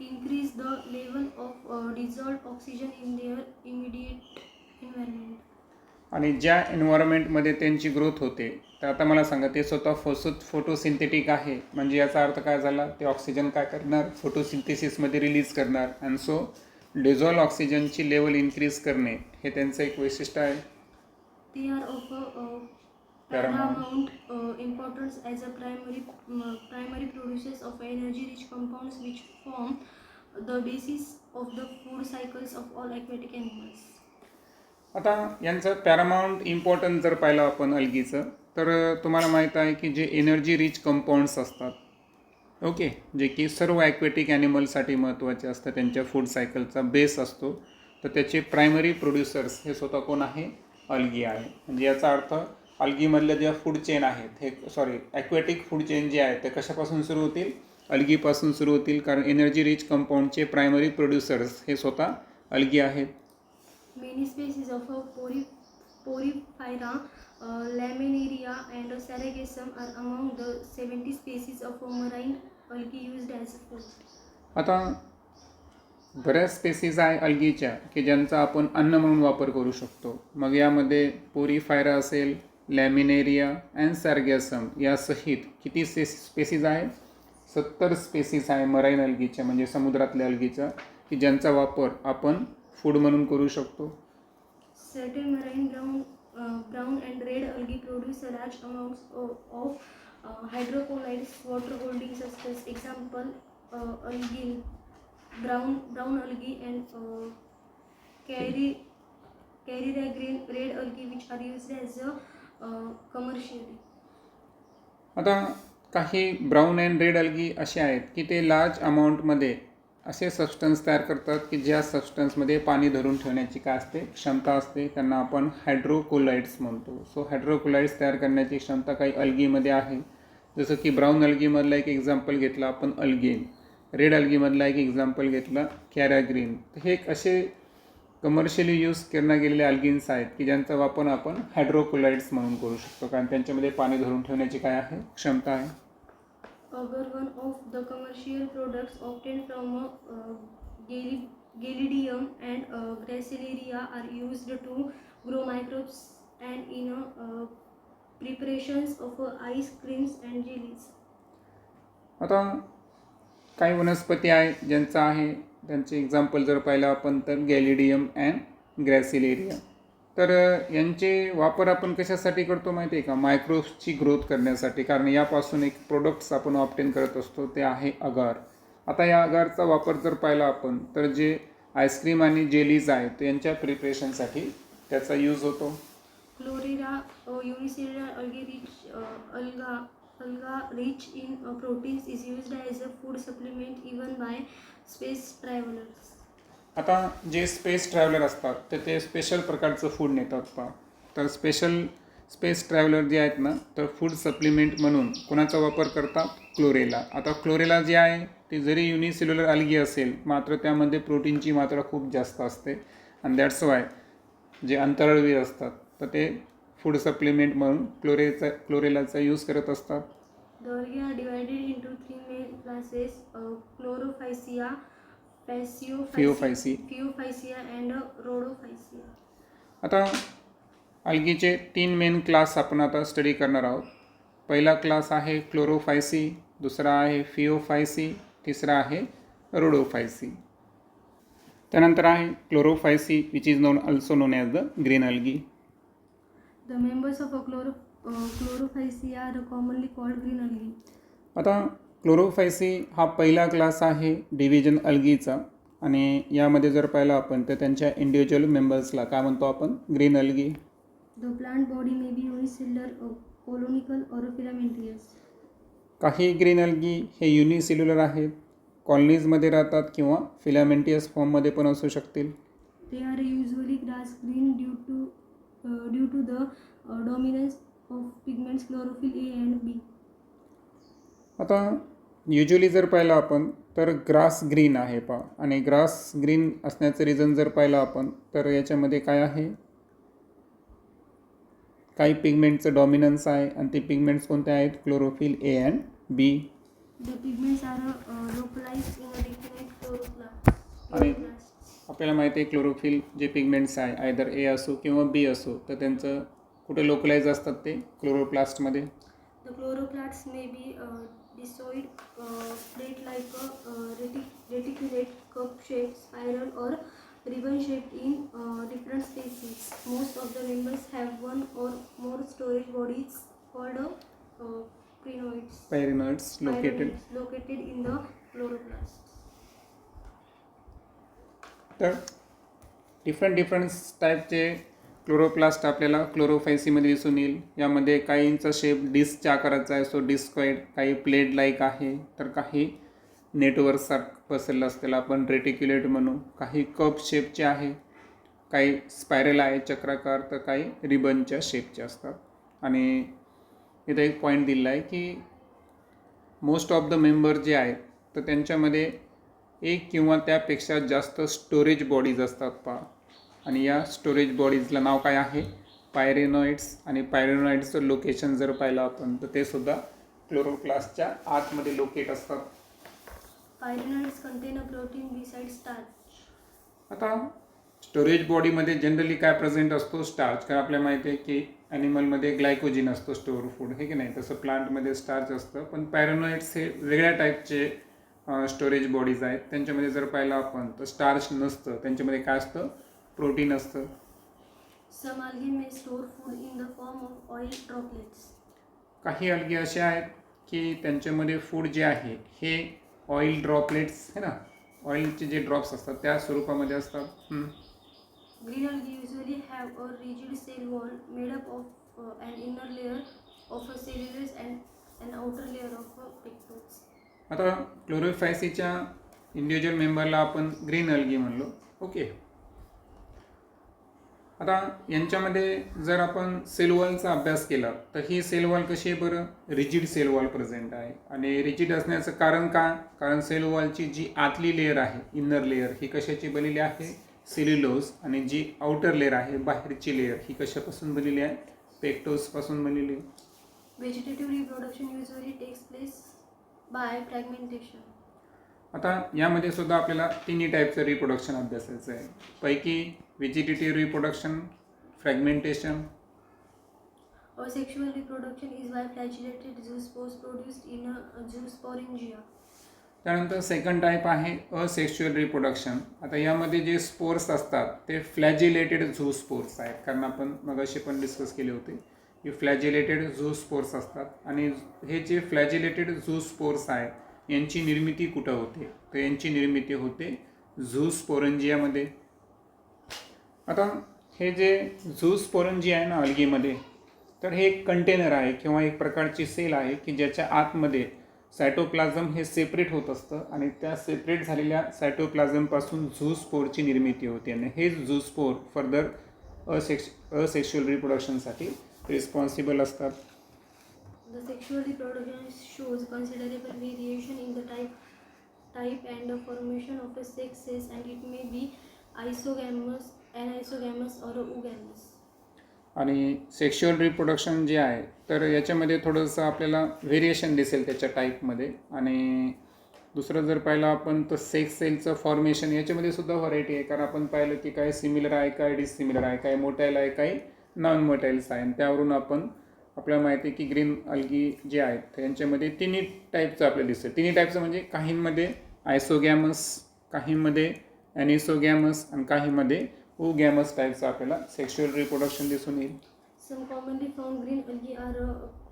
increase the level of dissolved oxygen in their immediate environment. आणि ज्या एन्व्हायरमेंटमध्ये त्यांची ग्रोथ होते, तर आता मला सांगा ते स्वतः फोटोसिंथेटिक आहे, म्हणजे याचा अर्थ काय झाला, ते ऑक्सिजन काय करणार, फोटोसिंथेसिसमध्ये रिलीज करणार. अँड सो डिझॉल्व ऑक्सिजनची लेवल इन्क्रीज करणे हे त्यांचं एक वैशिष्ट्य आहे. They are of paramount importance as a primary producers of energy-rich compounds which form the basis of the food cycles of all aquatic animals. आता यांचं पॅरामाउंट इम्पॉर्टन्स जर पाहिलं आपण अल्गीचं, तर तुम्हाला माहीत आहे की जे एनर्जी रिच कंपाऊंड्स असतात, ओके, जे की सर्व ॲक्वेटिक ॲनिमलसाठी महत्त्वाचे असतात, त्यांच्या फूड सायकलचा बेस असतो, तर त्याचे प्रायमरी प्रोड्युसर्स हे स्वतः कोण आहे, अल्गी आहे. म्हणजे याचा अर्थ अल्गीमधल्या ज्या फूड चेन आहेत हे ॲक्वेटिक फूड चेन जे आहे ते कशापासून सुरू होतील, अल्गीपासून सुरू होतील, कारण एनर्जी रिच कंपाऊंडचे प्रायमरी प्रोड्युसर्स हे स्वतः अल्गी आहेत. Many species of Porifera, Laminaria and Sargassum are among the 70 species of marine algae used as food. आता बऱ्याच स्पेसीज आहे अल्गीच्या की ज्यांचा आपण अन्न म्हणून वापर करू शकतो. मग यामध्ये पोरीफायरा असेल, लॅमिनेरिया अँड सार्गॅसम यासहित किती स्पेसीज आहेत, 70 स्पेसीज आहे मराईन अल्गीच्या, म्हणजे समुद्रातल्या अल्गीच्या, की ज्यांचा वापर आपण फूड म्हणून करू शकतो. Certain marine brown and red algae produce large amounts of hydrocolloids, water-holding substances. Example: algae, brown algae, and carrageenan red algae, which are used as commercially. आता काही ब्राऊन अँड रेड अल्गी असे आहेत की ते large अमाऊंटमध्ये असे substance तयार करतात की ज्या सबस्टन्समध्ये पाणी धरून ठेवण्याची काय असते, क्षमता असते. त्यांना आपण हायड्रोकोलाइड्स म्हणतो. सो हायड्रोकोलाइड्स तयार करण्याची क्षमता काही अल्गीमध्ये आहे. जसं की ब्राऊन अल्गीमधला एक एक्झाम्पल घेतला आपण अल्गेन, रेड अल्गीमधला एक एक्झाम्पल घेतला कॅराग्रीन. हे एक असे कमर्शियली यूज करण्यात गेलेले अल्गिन्स आहेत की ज्यांचा वापर आपण हायड्रोक्लोराइड्स म्हणून करू शकतो, कारण त्यांच्यामध्ये पाणी धरून ठेवण्याची काय आहे, क्षमता आहे. Agar one of the commercial products obtained from Gelidium and Gracilaria are used to grow microbes and in preparations of ice creams and jellies. आता काही वनस्पती आहे ज्यांचा आहे, त्यांचे एक्झाम्पल जर पाहिलं आपण तर गॅलिडियम अँड ग्रॅसिलेरिया. तर यांचे वापर आपण कशासाठी करतो माहिती आहे का, मायक्रोब्सची ग्रोथ करण्यासाठी, कारण यापासून एक प्रोडक्ट्स आपण ऑप्टेन करत असतो ते आहे अगार. आता या अगारचा वापर जर पाहिला आपण तर जे आईस्क्रीम आणि जेलीज आहेत यांच्या प्रिपरेशनसाठी त्याचा यूज होतो. Chlorella, unicellular alga rich in proteins, is used as a food supplement even by space travelers. आता जे स्पेस ट्रॅव्हलर असतात तर ते स्पेशल प्रकारचं फूड नेतात पहा. तर स्पेस ट्रॅव्हलर जे आहेत ना, तर फूड सप्लिमेंट म्हणून कोणाचा वापर करतात, क्लोरेला. आता क्लोरेला जे आहे ते जरी युनिसेल्युलर अल्गी असेल मात्र त्यामध्ये प्रोटीनची मात्रा खूप जास्त असते आणि दॅट्स वाय जे अंतराळवीर असतात तर ते फूड सप्लिमेंट म्हणून क्लोरेलाचा यूज करत असतात. The algae are divided into three main classes: Chlorophyceae, Phaeophyceae, and Rhodophyceae. आता अल्गीचे 3 मेन क्लास आपण आता स्टडी करणार आहोत. पहिला क्लास आहे क्लोरोफायसी, दुसरा आहे फिओफायसी, तिसरा आहे रोडोफायसी. त्यानंतर आहे Chlorophyceae which is also known as the green algae. The members of a Chlorophyceae are commonly called green algae. आता क्लोरोफायसी हा पहिला क्लास आहे डिव्हिजन अल्गीचा आणि यामध्ये जर पाहिलं आपण तर त्यांच्या इंडिव्हिज्युअल मेंबर्सला काय म्हणतो आपण, green algae. The plant body may be unicellular, colonical, or filamentous. काही ग्रीन अल्गी हे युनिसेल्युलर आहेत, कॉलनीजमध्ये राहतात किंवा फिलामेंटियस फॉर्ममध्ये पण असू शकतील. They are usually grass green due to the dominance of pigments chlorophyll A and B. आता युजली जर पाहिलं आपण तर ग्रास ग्रीन आहे पहा, आणि ग्रास ग्रीन असण्याचं रिझन जर पाहिलं आपण तर याच्यामध्ये काय आहे, काही पिगमेंटचं डॉमिनन्स आहे आणि ते पिगमेंट्स कोणते आहेत, chlorophyll A and B. The pigments are localized in a definite chloroplast. आणि आपल्याला माहिती आहे क्लोरोफिल जे पिगमेंट्स आहे आयदर ए असो किंवा बी असो तर त्यांचं कुठे लोकलाइज असतात ते क्लोरोप्लास्टमध्ये. The chloroplasts may be discoid, plate-like, reticulate, cup-shaped, spiral, or ribbon-shaped in different species. Most of the members have one or more storage bodies called Pyrenoids located in the chloroplast. तर different टाईपचे chloroplast आपल्याला क्लोरोफायसीमध्ये दिसून येईल. यामध्ये काहींचा shape डिस्कच्या आकाराचा आहे, so discoid, काही प्लेट लाईक आहे, तर काही नेटवर्कसारखं पसरलं असलेलं आपण रेटिक्युलेट म्हणू, काही कप शेपचे आहे, काही स्पायरल आहे चक्राकार, तर काही रिबनच्या शेपचे असतात. आणि इथं एक पॉईंट दिला आहे की मोस्ट ऑफ द मेंबर जे आहेत तर त्यांच्यामध्ये एक किंवा त्यापेक्षा जास्त स्टोरेज बॉडीज असतात पहा, आणि या स्टोरेज बॉडीजला नाव काय आहे, पायरेनॉइड्स. आणि पायरेनॉइड्सचं लोकेशन जर पाहिलं आपण तर ते सुद्धा क्लोरोप्लास्टच्या आतमध्ये लोकेट असतात. Pyrenoids contain a protein besides starch. आता स्टोरेज बॉडीमध्ये जनरली काय प्रेझेंट असतो, स्टार्च. कारण आपल्याला माहिती आहे की ॲनिमलमध्ये ग्लायकोजिन असतो स्टोअर फूड, हे की नाही, तसं प्लांटमध्ये स्टार्च असतं. पण पायरेनॉइड्स हे वेगळ्या टाईपचे स्टोरेज बॉडीज आहेत. त्यांच्यामध्ये जर पाहिलं आपण तर स्टार्च नसतं, त्यांच्यामध्ये काय असतं, प्रोटीन असतं. Some algae may store food in the form of oil droplets. काही अल्गी असे आहेत की त्यांच्यामध्ये फूड जे आहे हे ऑइल ड्रॉपलेट्स आहे ना, ऑइलचे जे ड्रॉप्स असतात त्या स्वरूपामध्ये असतात. Green algae usually have a rigid cell wall made up of an inner layer of a cellulose and an outer layer of pectose. आता क्लोरोफायसीच्या इंडिव्हिज्युअल मेंबरला आपण ग्रीन अल्गी म्हणलो. ओके. आता यांच्यामध्ये जर आपण सेल वॉलचा अभ्यास केला तर ही सेल वॉल कशी आहे बरं, रिजिड सेल वॉल प्रेझेंट आहे. आणि रिजिड असण्याचं कारण का, कारण सेल वॉलची जी आतली लेअर आहे, इनर लेअर, ही कशाची बनलेली आहे, सेल्युलोज. आणि जी आउटर लेअर आहे, बाहेरची लेअर, ही कशापासून बनलेली आहे, पेक्टोजपासून बनलेली आहे. Vegetative reproduction usually takes place by fragmentation. आता यामध्ये सुद्धा आपल्याला तिन्ही टाईपचं रिप्रोडक्शन अभ्यासायचं आहे. पैकी vegetative reproduction, fragmentation. Asexual reproduction is by flagellated zoospores produced in a zoosporangia. त्यानंतर सेकंड टाईप आहे असेक्शुअल रिप्रोडक्शन. आता यामध्ये जे स्पोर्स असतात ते फ्लॅजिलेटेड झू स्पोर्स आहेत, कारण आपण मगाशी पण डिस्कस केले होते की फ्लॅजिलेटेड झू स्पोर्स असतात. आणि हे जे फ्लॅजिलेटेड झू स्पोर्स आहेत यांची निर्मिती कुठं होते, तर यांची निर्मिती होते झूस्पोरंजियामध्ये. आता हे जे झूस्पोरंजिया आहे ना अल्गीमध्ये, तर हे एक कंटेनर आहे किंवा एक प्रकारची सेल आहे की ज्याच्या आतमध्ये सायटोप्लाझम हे सेपरेट होत असतं आणि त्या सेपरेट झालेल्या सायटोप्लाझमपासून झूस्पोरची निर्मिती होते. आणि हे झूस्पोर फर्दर असेक्शुअल रिप्रोडक्शनसाठी रिस्पॉन्सिबल असतात. The sexual reproduction shows considerable variation in the type and the formation of the sex cells, and it may be isogamous, anisogamous or oogamous. आणि सेक्शुअल रिप्रोडक्शन जे आहे तर याच्यामध्ये थोडंसं आपल्याला व्हेरिएशन दिसेल त्याच्या टाईपमध्ये. आणि दुसरं जर पाहिलं आपण तर सेक्स सेलचं फॉर्मेशन याच्यामध्ये सुद्धा व्हरायटी आहे, कारण आपण पाहिलं की काय सिमिलर आहे, काय डिसिमिलर आहे, काय मोटाईल आहे, काही नॉन मोटाईल्स आहे. आणि त्यावरून आपण आपल्याला माहिती आहे की ग्रीन अल्गी जे आहेत तर यांच्यामध्ये तिन्ही टाईपचं आपल्याला दिसेल. तिन्ही टाईपचं म्हणजे काहींमध्ये आयसोगॅमस, काहींमध्ये ॲनिसोगॅमस आणि काहींमध्ये oogamous टाईपचं आपल्याला सेक्शुअल रिप्रोडक्शन दिसून येईल. Some commonly found green algae are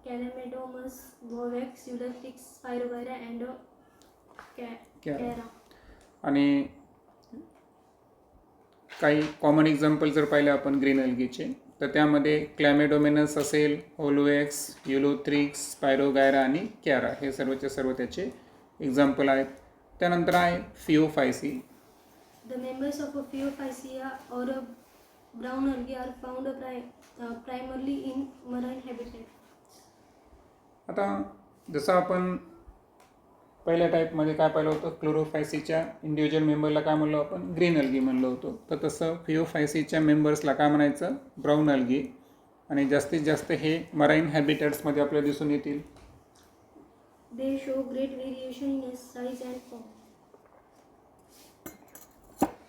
Calamadomus, Bovax, Pseudophytes, Spirogyra, and Chara. आणि काही कॉमन एक्झाम्पल जर पाहिले आपण ग्रीन अल्गीचे तर त्यामध्ये क्लॅमेडोमेनस असेल, होलोएक्स, युलोथ्रिक्स, स्पायरोगायरा आणि कॅरा, हे सर्वचे सर्व त्याचे एक्झाम्पल आहेत. त्यानंतर आहे फिओफायसी. The members of a Phaeophycia or a brown algae are found primarily in marine habitats. आता जसं आपण पहिल्या टाईपमध्ये काय पाहिलं होतं, क्लोरोफायसीच्या इंडिव्हिज्युअल मेंबरला काय म्हणलो आपण, ग्रीन अल्गी म्हणलं होतं. तर तसं फिओफायसीच्या मेंबर्सला काय म्हणायचं, ब्राऊन अल्गी. आणि जास्तीत जास्त हे मराईन हॅबिटॅट्समध्ये आपल्याला दिसून येतील. They show great variation in size and form.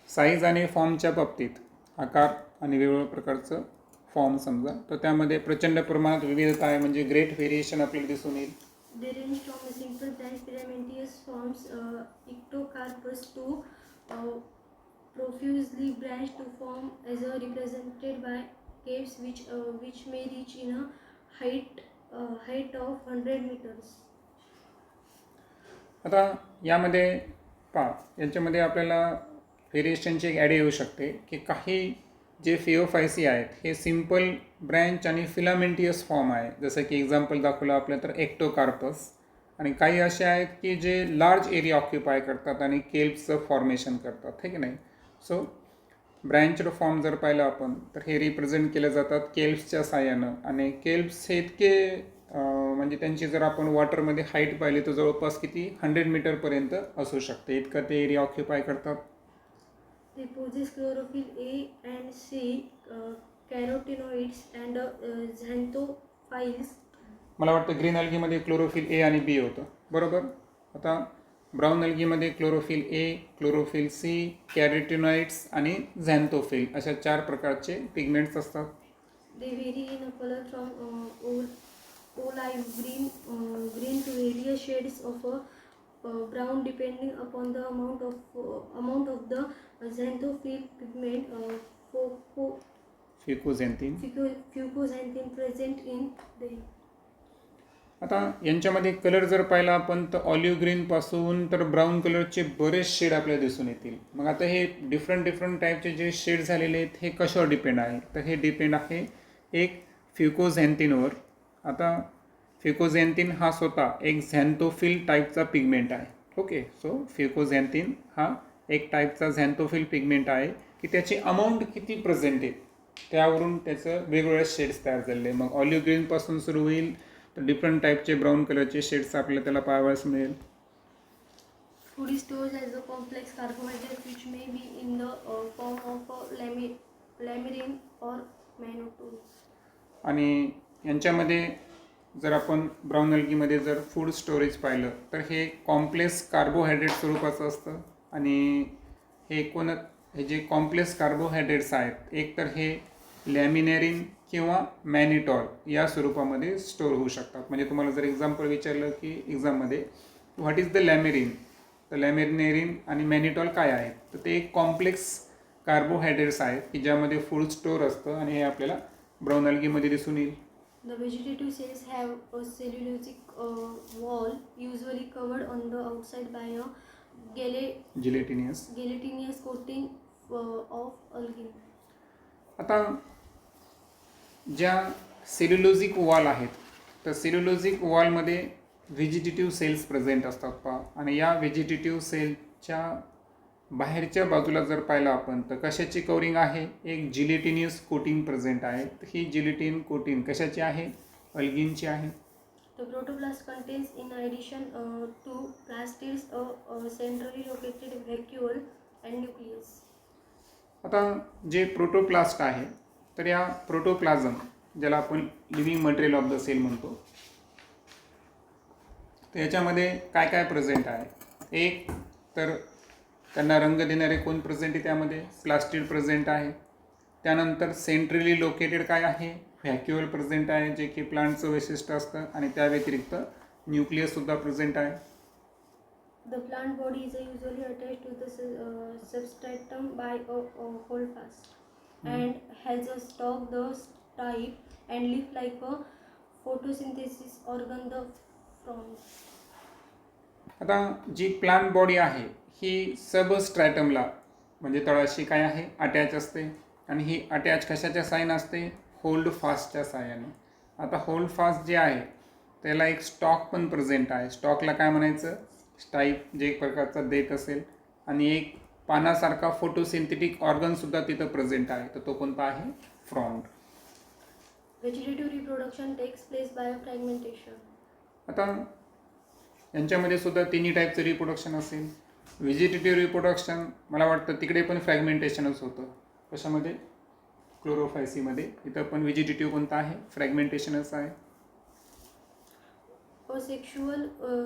Size आणि फॉर्मच्या बाबतीत, आकार आणि वेगवेगळ्या प्रकारचं फॉर्म समजा, तर त्यामध्ये प्रचंड प्रमाणात विविधता आहे, म्हणजे ग्रेट व्हेरिएशन आपल्याला दिसून येईल. They range from the simple branch filamentous forms, ectocarpus, to profusely branched to form as represented by caves which may reach in a height of 100 meters. आता यामध्ये यांच्यामध्ये आपल्याला व्हेरिएशनची एक ॲड येऊ शकते की काही जे फिओफायसी आहेत हे सिम्पल ब्रँच आणि फिलामेंटियस फॉर्म आहे, जसं की एक्झाम्पल दाखवलं आपलं तर एक्टोकार्पस. आणि काही असे आहेत की जे लार्ज एरिया ऑक्युपाय करतात आणि केल्प्सचं फॉर्मेशन करतात, हे की नाही. सो ब्रँचड फॉर्म जर पाहिलं आपण तर हे रिप्रेझेंट केले जातात केल्प्सच्या साह्यानं. आणि केल्प्स हे इतके म्हणजे त्यांची जर आपण वॉटरमध्ये हाईट पाहिली तर जवळपास किती 100 मीटरपर्यंत असू शकते, इतकं ते एरिया ऑक्युपाय करतात. They possess chlorophyll A and C, carotenoids and xanthophyls. मला वाटतं ग्रीन अल्गीमध्ये क्लोरोफिल ए आणि बी होतं, बरोबर. आता brown अल्गीमध्ये chlorophyll A, chlorophyll C, कॅरोटिनॉइड्स आणि झॅन्थोफिल अशा 4 प्रकारचे पिगमेंट्स असतात. They vary in a color from olive green to various shades of brown depending upon the amount of the xanthophyll pigment, फिकोझॅन्थिन. fucoxanthin present in them. आता यांच्यामध्ये colour जर पाहिला आपण तर ऑलिव्ह ग्रीनपासून तर ब्राऊन कलरचे बरेच शेड आपल्याला दिसून येतील. मग आता हे डिफरंट टाईपचे जे शेड झालेले आहेत हे कशावर डिपेंड आहे, तर हे डिपेंड आहे एक फिकोझॅन्थिनवर. आता फिकोझॅन्थिन हा स्वतः एक झॅन्थोफिल टाईपचा पिगमेंट आहे. ओके, सो फिकोझॅन्थिन हा एक टाईपचा झॅन्थोफिल पिगमेंट आहे की त्याची अमाऊंट किती प्रेझेंट आहे त्यावरून त्याचं वेगवेगळ्या शेड्स तयार झालेले. मग ऑलिव्ह ग्रीनपासून सुरू होईल तर डिफरंट टाईपचे ब्राऊन कलरचे शेड्स आपल्याला त्याला पाहावयास मिळेल. Food is stored as a complex carbohydrate which may be in the form of a laminin or mannitol. आणि यांच्यामध्ये जर आपण ब्राऊन अल्गीमध्ये जर फूड स्टोरेज पाहिलं तर हे कॉम्प्लेक्स कार्बोहायड्रेट स्वरूपाचं असतं. आणि हे जे कॉम्प्लेक्स कार्बोहायड्रेट्स आहेत एक तर हे लॅमिनेरिन किंवा मॅनिटॉल या स्वरूपामध्ये स्टोअर होऊ शकतात. म्हणजे तुम्हाला जर एक्झाम्पल विचारलं की एक्झाममध्ये व्हॉट इज द लॅमिरिन, तर लॅमिनेरिन आणि मॅनिटॉल काय आहेत, तर ते एक कॉम्प्लेक्स कार्बोहायड्रेट्स आहेत की ज्यामध्ये फूड स्टोअर असतं आणि हे आपल्याला ब्राऊन अल्गीमध्ये दिसून येईल. The vegetative cells have a cellulosic wall usually covered on the outside by a gelatinous coating of algae. आता ज्या सेल्युलोजिक वॉल आहेत तर सेल्युलोजिक वॉलमध्ये व्हेजिटेटिव्ह सेल्स प्रेझेंट असतात पहा. आणि या व्हेजिटेटिव्ह सेलच्या बाहेरच्या बाजूला जर पाहिलं आपण तर कशाची कवरिंग आहे, एक जिलेटिनियस कोटिंग प्रेझेंट आहे. तर ही जिलेटिन कोटिंग कशाची आहे, अल्गिनची आहे. The protoplast contains in addition to plastids a centrally located vacuole and nucleus. आता जे प्रोटोप्लास्ट आहे तर या प्रोटोप्लाझम ज्याला आपण living material of the cell म्हणतो तर याच्यामध्ये काय काय प्रेझेंट आहे. एक तर त्यांना रंग देणारे कोण प्रेझेंट आहे, त्यामध्ये प्लास्टिड प्रेझेंट आहे. त्यानंतर सेंट्रली लोकेटेड काय आहे, व्हॅक्युअल प्रेझेंट आहे जे की प्लांटचं वैशिष्ट्य असतं. आणि त्या व्यतिरिक्त न्यूक्लियससुद्धा प्रेझेंट आहे. The plant body is usually attached to the substratum by a holdfast and has a stalk the type and leaf like a photosynthesis organ the frond. आता जी प्लांट बॉडी आहे ही सबस्ट्रॅटमला म्हणजे तळाशी काय आहे, अटॅच असते. आणि ही अटॅच कशाच्या साहाय्याने असते, होल्ड फास्टच्या साहाय्याने. आता होल्ड फास्ट जे आहे त्याला एक स्टॉक पण प्रेझेंट आहे. स्टॉकला काय म्हणायचं, स्टाईप जे एक प्रकारचा देठ असेल. आणि एक पानासारखा फोटोसिंथेटिक ऑर्गनसुद्धा तिथं प्रेझेंट आहे. तर तो कोणता आहे, frond. Vegetative reproduction takes place by fragmentation. आता यांच्यामध्ये सुद्धा तिन्ही टाईपचं रिप्रोडक्शन असेल. व्हेजिटेटिव्ह रिप्रोडक्शन मला वाटतं तिकडे पण फ्रॅगमेंटेशनच होतं. कशामध्ये, क्लोरोफायसीमध्ये. इथं पण व्हेजिटेटिव्ह कोणता आहे, फ्रॅगमेंटेशनच आहे. Asexual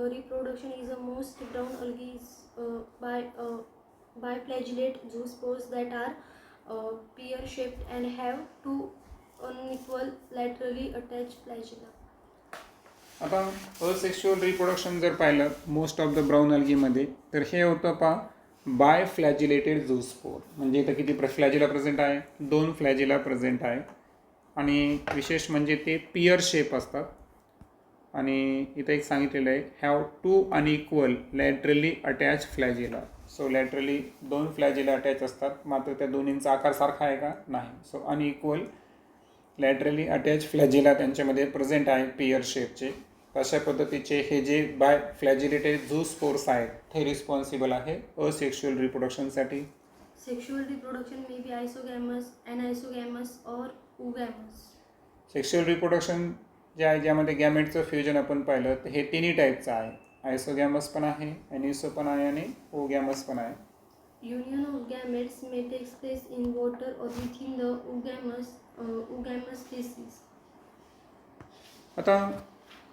reproduction is the most brown algae by flagellate zoospores that are pear-shaped and have two unequal laterally attached flagella. आता असेक्शुअल रिप्रोडक्शन जर पाहिलं मोस्ट ऑफ द ब्राऊन अल्गीमध्ये तर हे होतं पहा बाय फ्लॅजिलेटेड झूस्पोर. म्हणजे इथं किती फ्लॅजिला प्रेझेंट आहे, 2 फ्लॅजिला प्रेझेंट आहे. आणि विशेष म्हणजे ते पियर शेप असतात. आणि इथं एक सांगितलेलं आहे have 2 unequal laterally attach flagella. So laterally 2 flagella attach असतात, मात्र त्या दोन्हींचा आकार सारखा आहे का, नाही. So unequal laterally attach flagella त्यांच्यामध्ये प्रेझेंट आहे पियर शेपचे. अशा पद्धतीचे हे जे बाय फ्लॅजिलेटेड झूस्पोर्स आहेत हे रिस्पॉन्सिबल आहे असेक्शुअल रिप्रोडक्शनसाठी. Sexual reproduction may be isogamous, anisogamous or oogamous. Sexual reproduction जे आहे ज्यामध्ये गॅमेटचं फ्युजन आपण पाहिलं तर हे तिन्ही टाईपचं आहे. आयसोगॅमस पण आहे, ॲनिसो पण आहे आणि ओगॅमस पण आहे. Union of gametes may take place in water or within the oogamous species. आता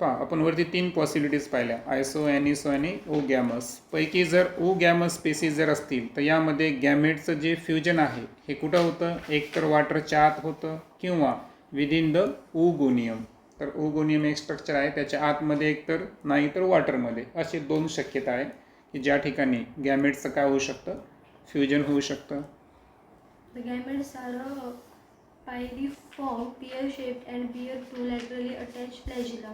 पहा आपण वरती 3 पॉसिबिलिटीज पाहिल्या, आयसो, ॲनिसो आणि ओगॅमस. पैकी जर ओगॅमस स्पेसिस जर असतील तर यामध्ये गॅमेटचं जे फ्युजन आहे हे कुठं होतं, एक तर वॉटरच्या आत होतं किंवा विदिन द ओगोनियम. तर ओगोनियम एक स्ट्रक्चर आहे त्याच्या आतमध्ये एक तर नाही तर वॉटरमध्ये. असे 2 शक्यता आहे की ज्या ठिकाणी गॅमेटचं काय होऊ शकतं, फ्युजन होऊ शकतं. The gametes are pyriform, pear-shaped and bear 2 laterally attached flagella.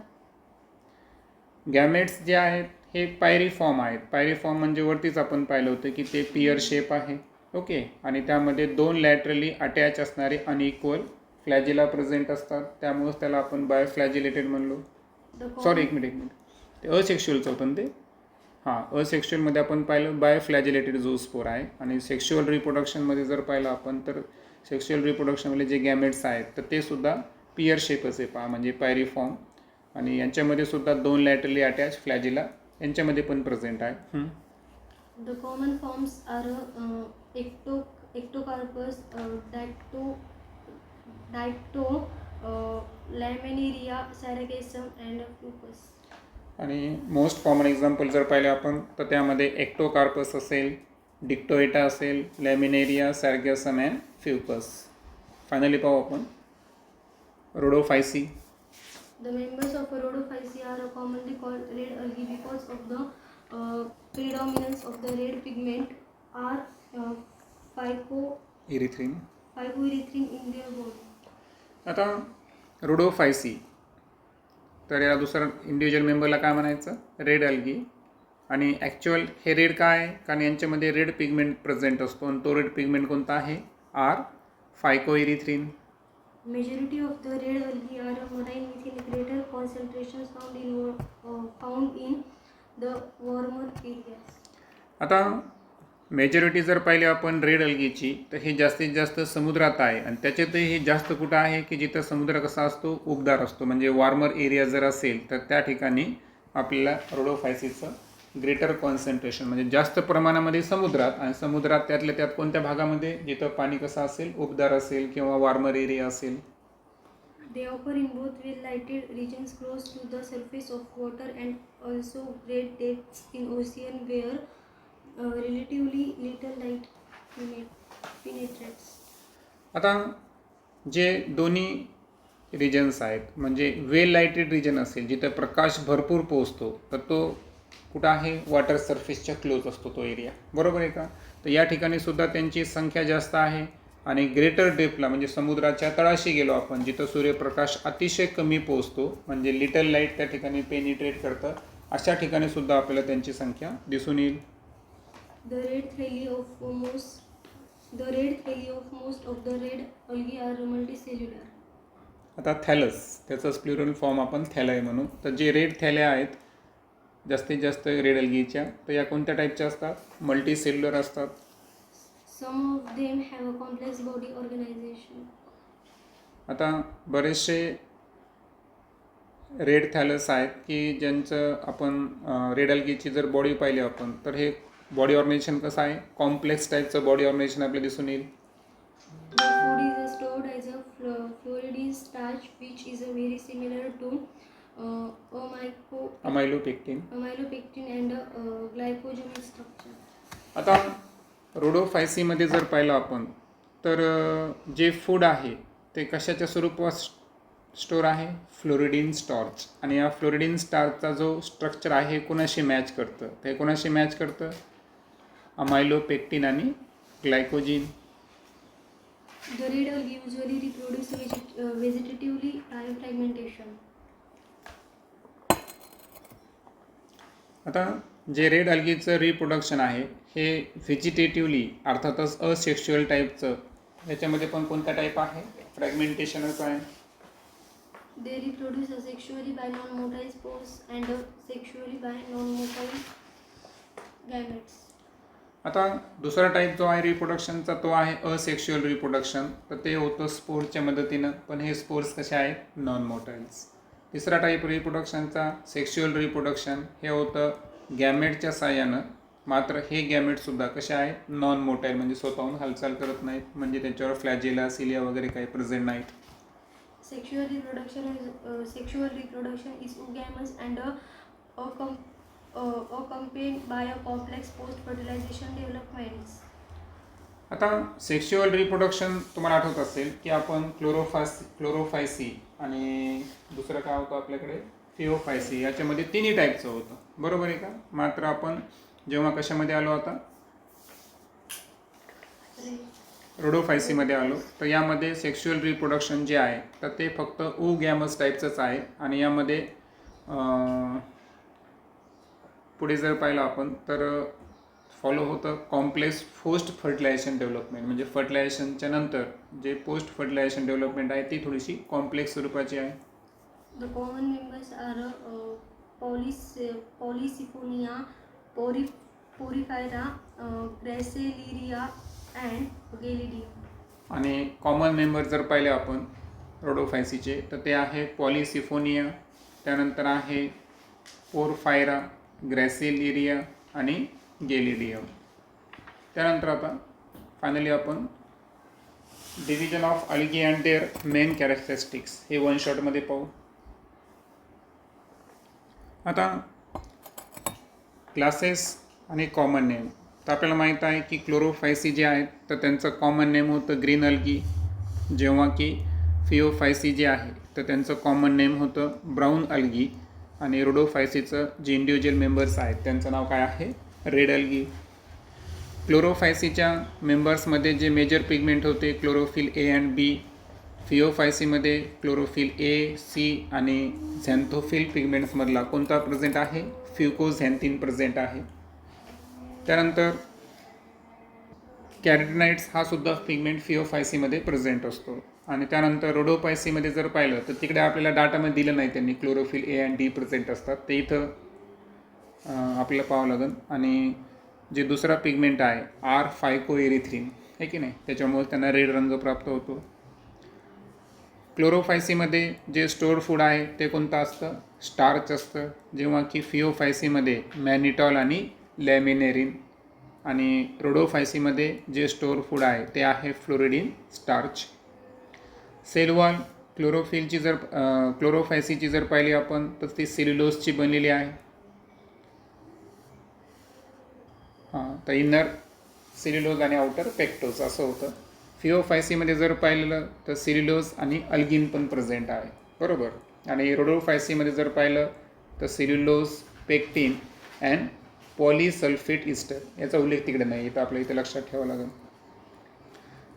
Gametes जे आहेत हे पायरीफॉर्म आहेत. पायरीफॉर्म म्हणजे वरतीच आपण पाहिलं होतं की ते पियर शेप आहे. ओके. आणि त्यामध्ये 2 लॅटरली अटॅच असणारे अनइक्वल फ्लॅजिला प्रेझेंट असतात. त्यामुळेच त्याला आपण बाय फ्लॅजिलेटेड म्हणलो. सॉरी एक मिनिट ते असेक्शुअलचं होतं ते. हां, असेक्शुअलमध्ये आपण पाहिलं बाय फ्लॅजिलेटेड झूस्पोर आहे. आणि सेक्शुअल रिप्रोडक्शनमध्ये जर पाहिलं आपण तर सेक्शुअल रिप्रोडक्शनमध्ये जे गॅमेट्स आहेत तर ते सुद्धा पियर शेपच आहे पहा, म्हणजे पायरीफॉर्म. आणि यांच्यामध्ये सुद्धा 2 लॅटरली अटॅच फ्लॅजिला यांच्यामध्ये पण प्रेझेंट आहे. The common forms are ectocarpus, Laminaria, Sargassum and Fucus. आणि मोस्ट कॉमन एक्झाम्पल जर पाहिले आपण तर त्यामध्ये एक्टोकार्पस असेल, डिक्टोएटा असेल, लॅमिनेरिया, सॅरगॅसम अँड फ्युकस. फायनली पाहू आपण रोडोफायसी. The members of Rhodophyceae are commonly called red algae because of the predominance of the red pigment or erythrin. phycoerythrin in their body. आता रोडोफायसी तर या दुसऱ्या इंडिव्हिज्युअल मेंबरला काय म्हणायचं, रेड अल्गी. आणि ॲक्च्युअल हे रेड काय आहे, कारण यांच्यामध्ये रेड पिगमेंट प्रेझेंट असतो आणि तो रेड पिगमेंट कोणता आहे, R फायकोइरिथ्रिन. Majority of the red algae are marine with greater concentrations found in the warmer areas. आता मेजॉरिटी जर पाहिली आपण रेड अल्गीची तर हे जास्तीत जास्त समुद्रात आहे आणि त्याच्यातही हे जास्त कुठं आहे की जिथं समुद्र कसा असतो, उबदार असतो. म्हणजे वॉर्मर एरिया जर असेल तर त्या ठिकाणी आपल्याला रोडोफायसीचं ग्रेटर कॉन्सन्ट्रेशन म्हणजे जास्त प्रमाणामध्ये समुद्रात, आणि समुद्रात त्यातल्या त्यात कोणत्या भागामध्ये जिथं पाणी कसं असेल, उबदार असेल किंवा वॉर्मर एरिया असेल. They occur in both well-lighted regions close to the surface of water and also great depths in ocean where relatively little light penetrates. आता जे दोन्ही रिजन्स आहेत म्हणजे वेल लाईटेड रिजन असेल जिथं प्रकाश भरपूर पोहोचतो तर तो कुठं आहे, वॉटर सरफेसच्या क्लोज असतो तो एरिया, बरोबर आहे का. तर या ठिकाणी सुद्धा त्यांची संख्या जास्त आहे. आणि ग्रेटर डेप्थला म्हणजे समुद्राच्या तळाशी गेलो आपण जिथं सूर्यप्रकाश अतिशय कमी पोहोचतो म्हणजे लिटल लाईट त्या ठिकाणी पेनिट्रेट करतं, अशा ठिकाणी सुद्धा आपल्याला त्यांची संख्या दिसून येईल. The red thelly of most of the red algae are multicellular. आता थॅलस त्याचंच प्लुरल फॉर्म आपण थॅलाय म्हणू. तर जे रेड थॅल्या आहेत जास्तीत जास्त रेड अल्गीच्या तर या कोणत्या टाईपच्या असतात, मल्टीसेल्युलर असतात. Some of them have a complex body organization. आता बरेचसे रेड थॅलस आहेत की ज्यांचं आपण रेड अल्गीची जर बॉडी पाहिली आपण तर हे बॉडी ऑर्गनायझेशन कसं आहे, कॉम्प्लेक्स टाईपचं बॉडी ऑर्गनायझेशन आपल्याला दिसून येईल. The food is stored as a fluoride starch which is very similar to amylopectin. amylopectin and glycogen structure. आता रोडोफायसीमध्ये जर पाहिलं आपण तर जे फूड आहे ते कशाच्या स्वरूपात स्टोर आहे, फ्लोरिडिन स्टार्च. आणि या फ्लोरिडिन स्टार्चचा जो स्ट्रक्चर आहे कोणाशी मॅच करतं, ते कोणाशी मॅच करतं, अमायलोपेक्टिन आणि ग्लायकोजिन. The red algae usually reproduce vegetatively by fragmentation. आता जे रेड अल्गीचं रिप्रोडक्शन आहे हे व्हेजिटेटिव्हली अर्थातच असेक्शुअल टाईपचं, याच्यामध्ये पण कोणता टाईप आहे, फ्रॅगमेंटेशनच आहे. They reproduce asexually by non-motile spores and sexually by non-motile gametes. आता दुसरा टाईप जो आहे रिप्रोडक्शनचा तो आहे असेक्शुअल रिप्रोडक्शन. तर ते होतं स्पोर्सच्या मदतीनं, पण हे स्पोर्स कसे आहेत, नॉन मोटाईल्स. तिसरा टाईप रिप्रोडक्शनचा सेक्शुअल रिप्रोडक्शन हे होतं गॅमेटच्या साह्यानं, मात्र हे गॅमेटसुद्धा कसे आहेत, नॉन मोटाईल म्हणजे स्वतःहून हालचाल करत नाहीत, म्हणजे त्यांच्यावर फ्लॅजिला, सिलिया वगैरे काही प्रेझेंट नाहीत. Sexual reproduction is oogamous and accompanied by a complex post-fertilization developments. आता सेक्शुअल रिप्रोडक्शन तुम्हाला आठवत असेल की आपण क्लोरोफायसी आणि दुसरं काय होतं आपल्याकडे, फिओफायसी, याच्यामध्ये तिन्ही टाईपचं होतं, बरोबर आहे का. मात्र आपण जेव्हा कशामध्ये आलो आता, रोडोफायसीमध्ये आलो, तर यामध्ये सेक्शुअल रिप्रोडक्शन जे आहे तर ते फक्त गॅमस टाईपचंच आहे. आणि यामध्ये पुढे जर पाहिलं आपण तर फॉलो होतं कॉम्प्लेक्स पोस्ट फर्टिलायझेशन डेव्हलपमेंट, म्हणजे फर्टिलायझेशनच्या नंतर जे पोस्ट फर्टिलायझेशन डेव्हलपमेंट आहे ती थोडीशी कॉम्प्लेक्स स्वरूपाची आहे. The common members are Polysiponia, Poriphyra, Gracileria and Gelidia. आणि कॉमन मेंबर जर पाहिले आपण रोडोफायसीचे तर ते आहे पॉलिसिफोनिया, त्यानंतर आहे पोरफायरा, ग्रॅसिलिरिया आणि गेलिडियम. त्यानंतर आता फायनली आपण division of algae and their main characteristics हे वन शॉटमध्ये पाहू. आता क्लासेस आणि कॉमन नेम. तर आपल्याला माहीत आहे की क्लोरोफायसी जे आहेत तर त्यांचं कॉमन नेम होतं ग्रीन अल्गी, जेव्हा की फिओफायसी जे आहे तर त्यांचं कॉमन नेम होतं ब्राऊन अल्गी, आणि रोडोफायसीचं जे इंडिव्हिज्युअल मेंबर्स आहेत त्यांचं नाव काय आहे रेड अल्गी. क्लोरोफायसीच्या मेंबर्समध्ये जे मेजर पिगमेंट होते क्लोरोफिल ए अँड बी. फिओफायसीमध्ये क्लोरोफिल ए, सी आणि झॅन्थोफिल पिगमेंट्समधला कोणता प्रेझेंट आहे फ्युकोझॅन्थिन प्रेझेंट आहे. त्यानंतर कॅरेटिनाइड्स हा सुद्धा पिगमेंट फिओफायसीमध्ये प्रेझेंट असतो. आणि त्यानंतर रोडोफायसीमध्ये जर पाहिलं तर तिकडे आपल्याला डाटामध्ये दिलं नाही त्यांनी chlorophyll A and D present असतात, ते इथं आपल्याला पाहावं लागेल. आणि जे दुसरा पिगमेंट आहे आर फायकोएरिथ्रिन आहे की नाही, त्याच्यामुळे त्यांना रेड रंग प्राप्त होतो. क्लोरोफायसीमध्ये जे स्टोअर फूड आहे ते कोणतं असतं स्टार्च असतं, जेव्हा की फिओफायसीमध्ये मॅनिटॉल आणि लॅमिनेरिन. आणि रोडोफायसीमध्ये जे स्टोअर फूड आहे ते आहे फ्लोरिडिन स्टार्च. सेल वॉल क्लोरोफायसीची जर पाहिली आपण तर ती सेल्युलोजची बनलेली आहे. तर इनर सेल्युलोज आणि आउटर पेक्टोज असं होतं. फिओफायसीमध्ये जर पाहिलं तर सेल्युलोज आणि अल्गिन पण प्रेझेंट आहे, बरोबर. आणि रोडोफायसीमध्ये जर पाहिलं तर सेल्युलोज, पेक्टिन अँड पॉलिसल्फेट इस्टर याचा उल्लेख तिकडे नाही, तर आपल्या इथे लक्षात ठेवावं लागेल.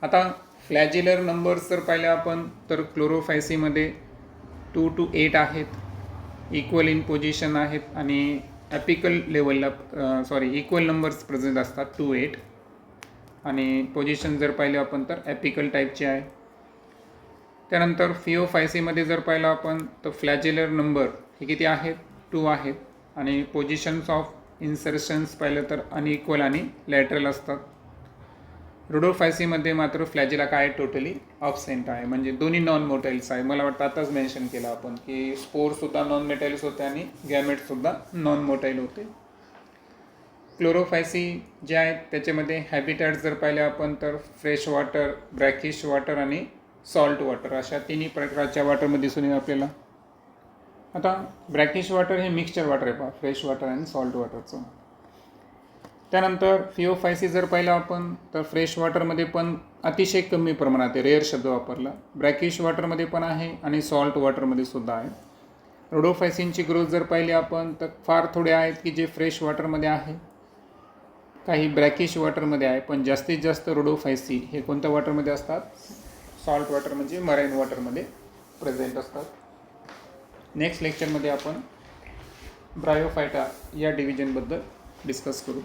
आता फ्लॅजिलर नंबर्स जर पाहिले आपण तर क्लोरोफायसीमध्ये 2 to 8 आहेत, इक्वल इन पोझिशन आहेत आणि ॲपिकल लेवलला इक्वल नंबर्स प्रेझेंट असतात 2 to 8. आणि पोझिशन जर पाहिलं आपण तर ॲपिकल टाईपचे आहे. त्यानंतर फिओफायसीमध्ये जर पाहिलं आपण तर फ्लॅजिलर नंबर हे किती आहेत 2 आहेत. आणि पोझिशन्स ऑफ इन्सर्शन्स पाहिलं तर अनइक्वल आणि लॅटरल असतात. रोडोफायसीमध्ये मात्र फ्लॅजिला काय टोटली ऑब्सेंट आहे, म्हणजे दोन्ही नॉन मोटाईल्स आहे. मला वाटतं आताच मेन्शन केलं आपण की स्पोरसुद्धा नॉन मोटाईल्स होते आणि गॅमेटसुद्धा नॉन मोटाईल होते. क्लोरोफायसी जे आहेत त्याच्यामध्ये हॅबिटॅट जर पाहिले आपण तर फ्रेश वॉटर, ब्रॅकिश वॉटर आणि सॉल्ट वॉटर अशा तिन्ही प्रकारच्या वॉटरमध्ये दिसून येईल आपल्याला. आता ब्रॅकिश वॉटर हे मिक्सचर वॉटर आहे पहा, फ्रेश वॉटर आणि सॉल्ट वॉटरचं. त्यानंतर फिओफायसी जर पाहिलं आपण तर फ्रेश वॉटरमध्ये पण अतिशय कमी प्रमाणात आहे, रेअर शब्द वापरला. ब्रॅकिश वॉटरमध्ये पण आहे आणि सॉल्ट वॉटरमध्ये सुद्धा आहे. रोडोफायसींची ग्रोथ जर पाहिली आपण तर फार थोडे आहेत की जे फ्रेश वॉटरमध्ये आहे, काही ब्रॅकिश वॉटरमध्ये आहे, पण जास्तीत जास्त रोडोफायसी हे कोणत्या वॉटरमध्ये असतात सॉल्ट वॉटर म्हणजे मराईन वॉटरमध्ये प्रेझेंट असतात. नेक्स्ट लेक्चरमध्ये आपण ब्रायोफायटा या डिव्हिजनबद्दल डिस्कस करू.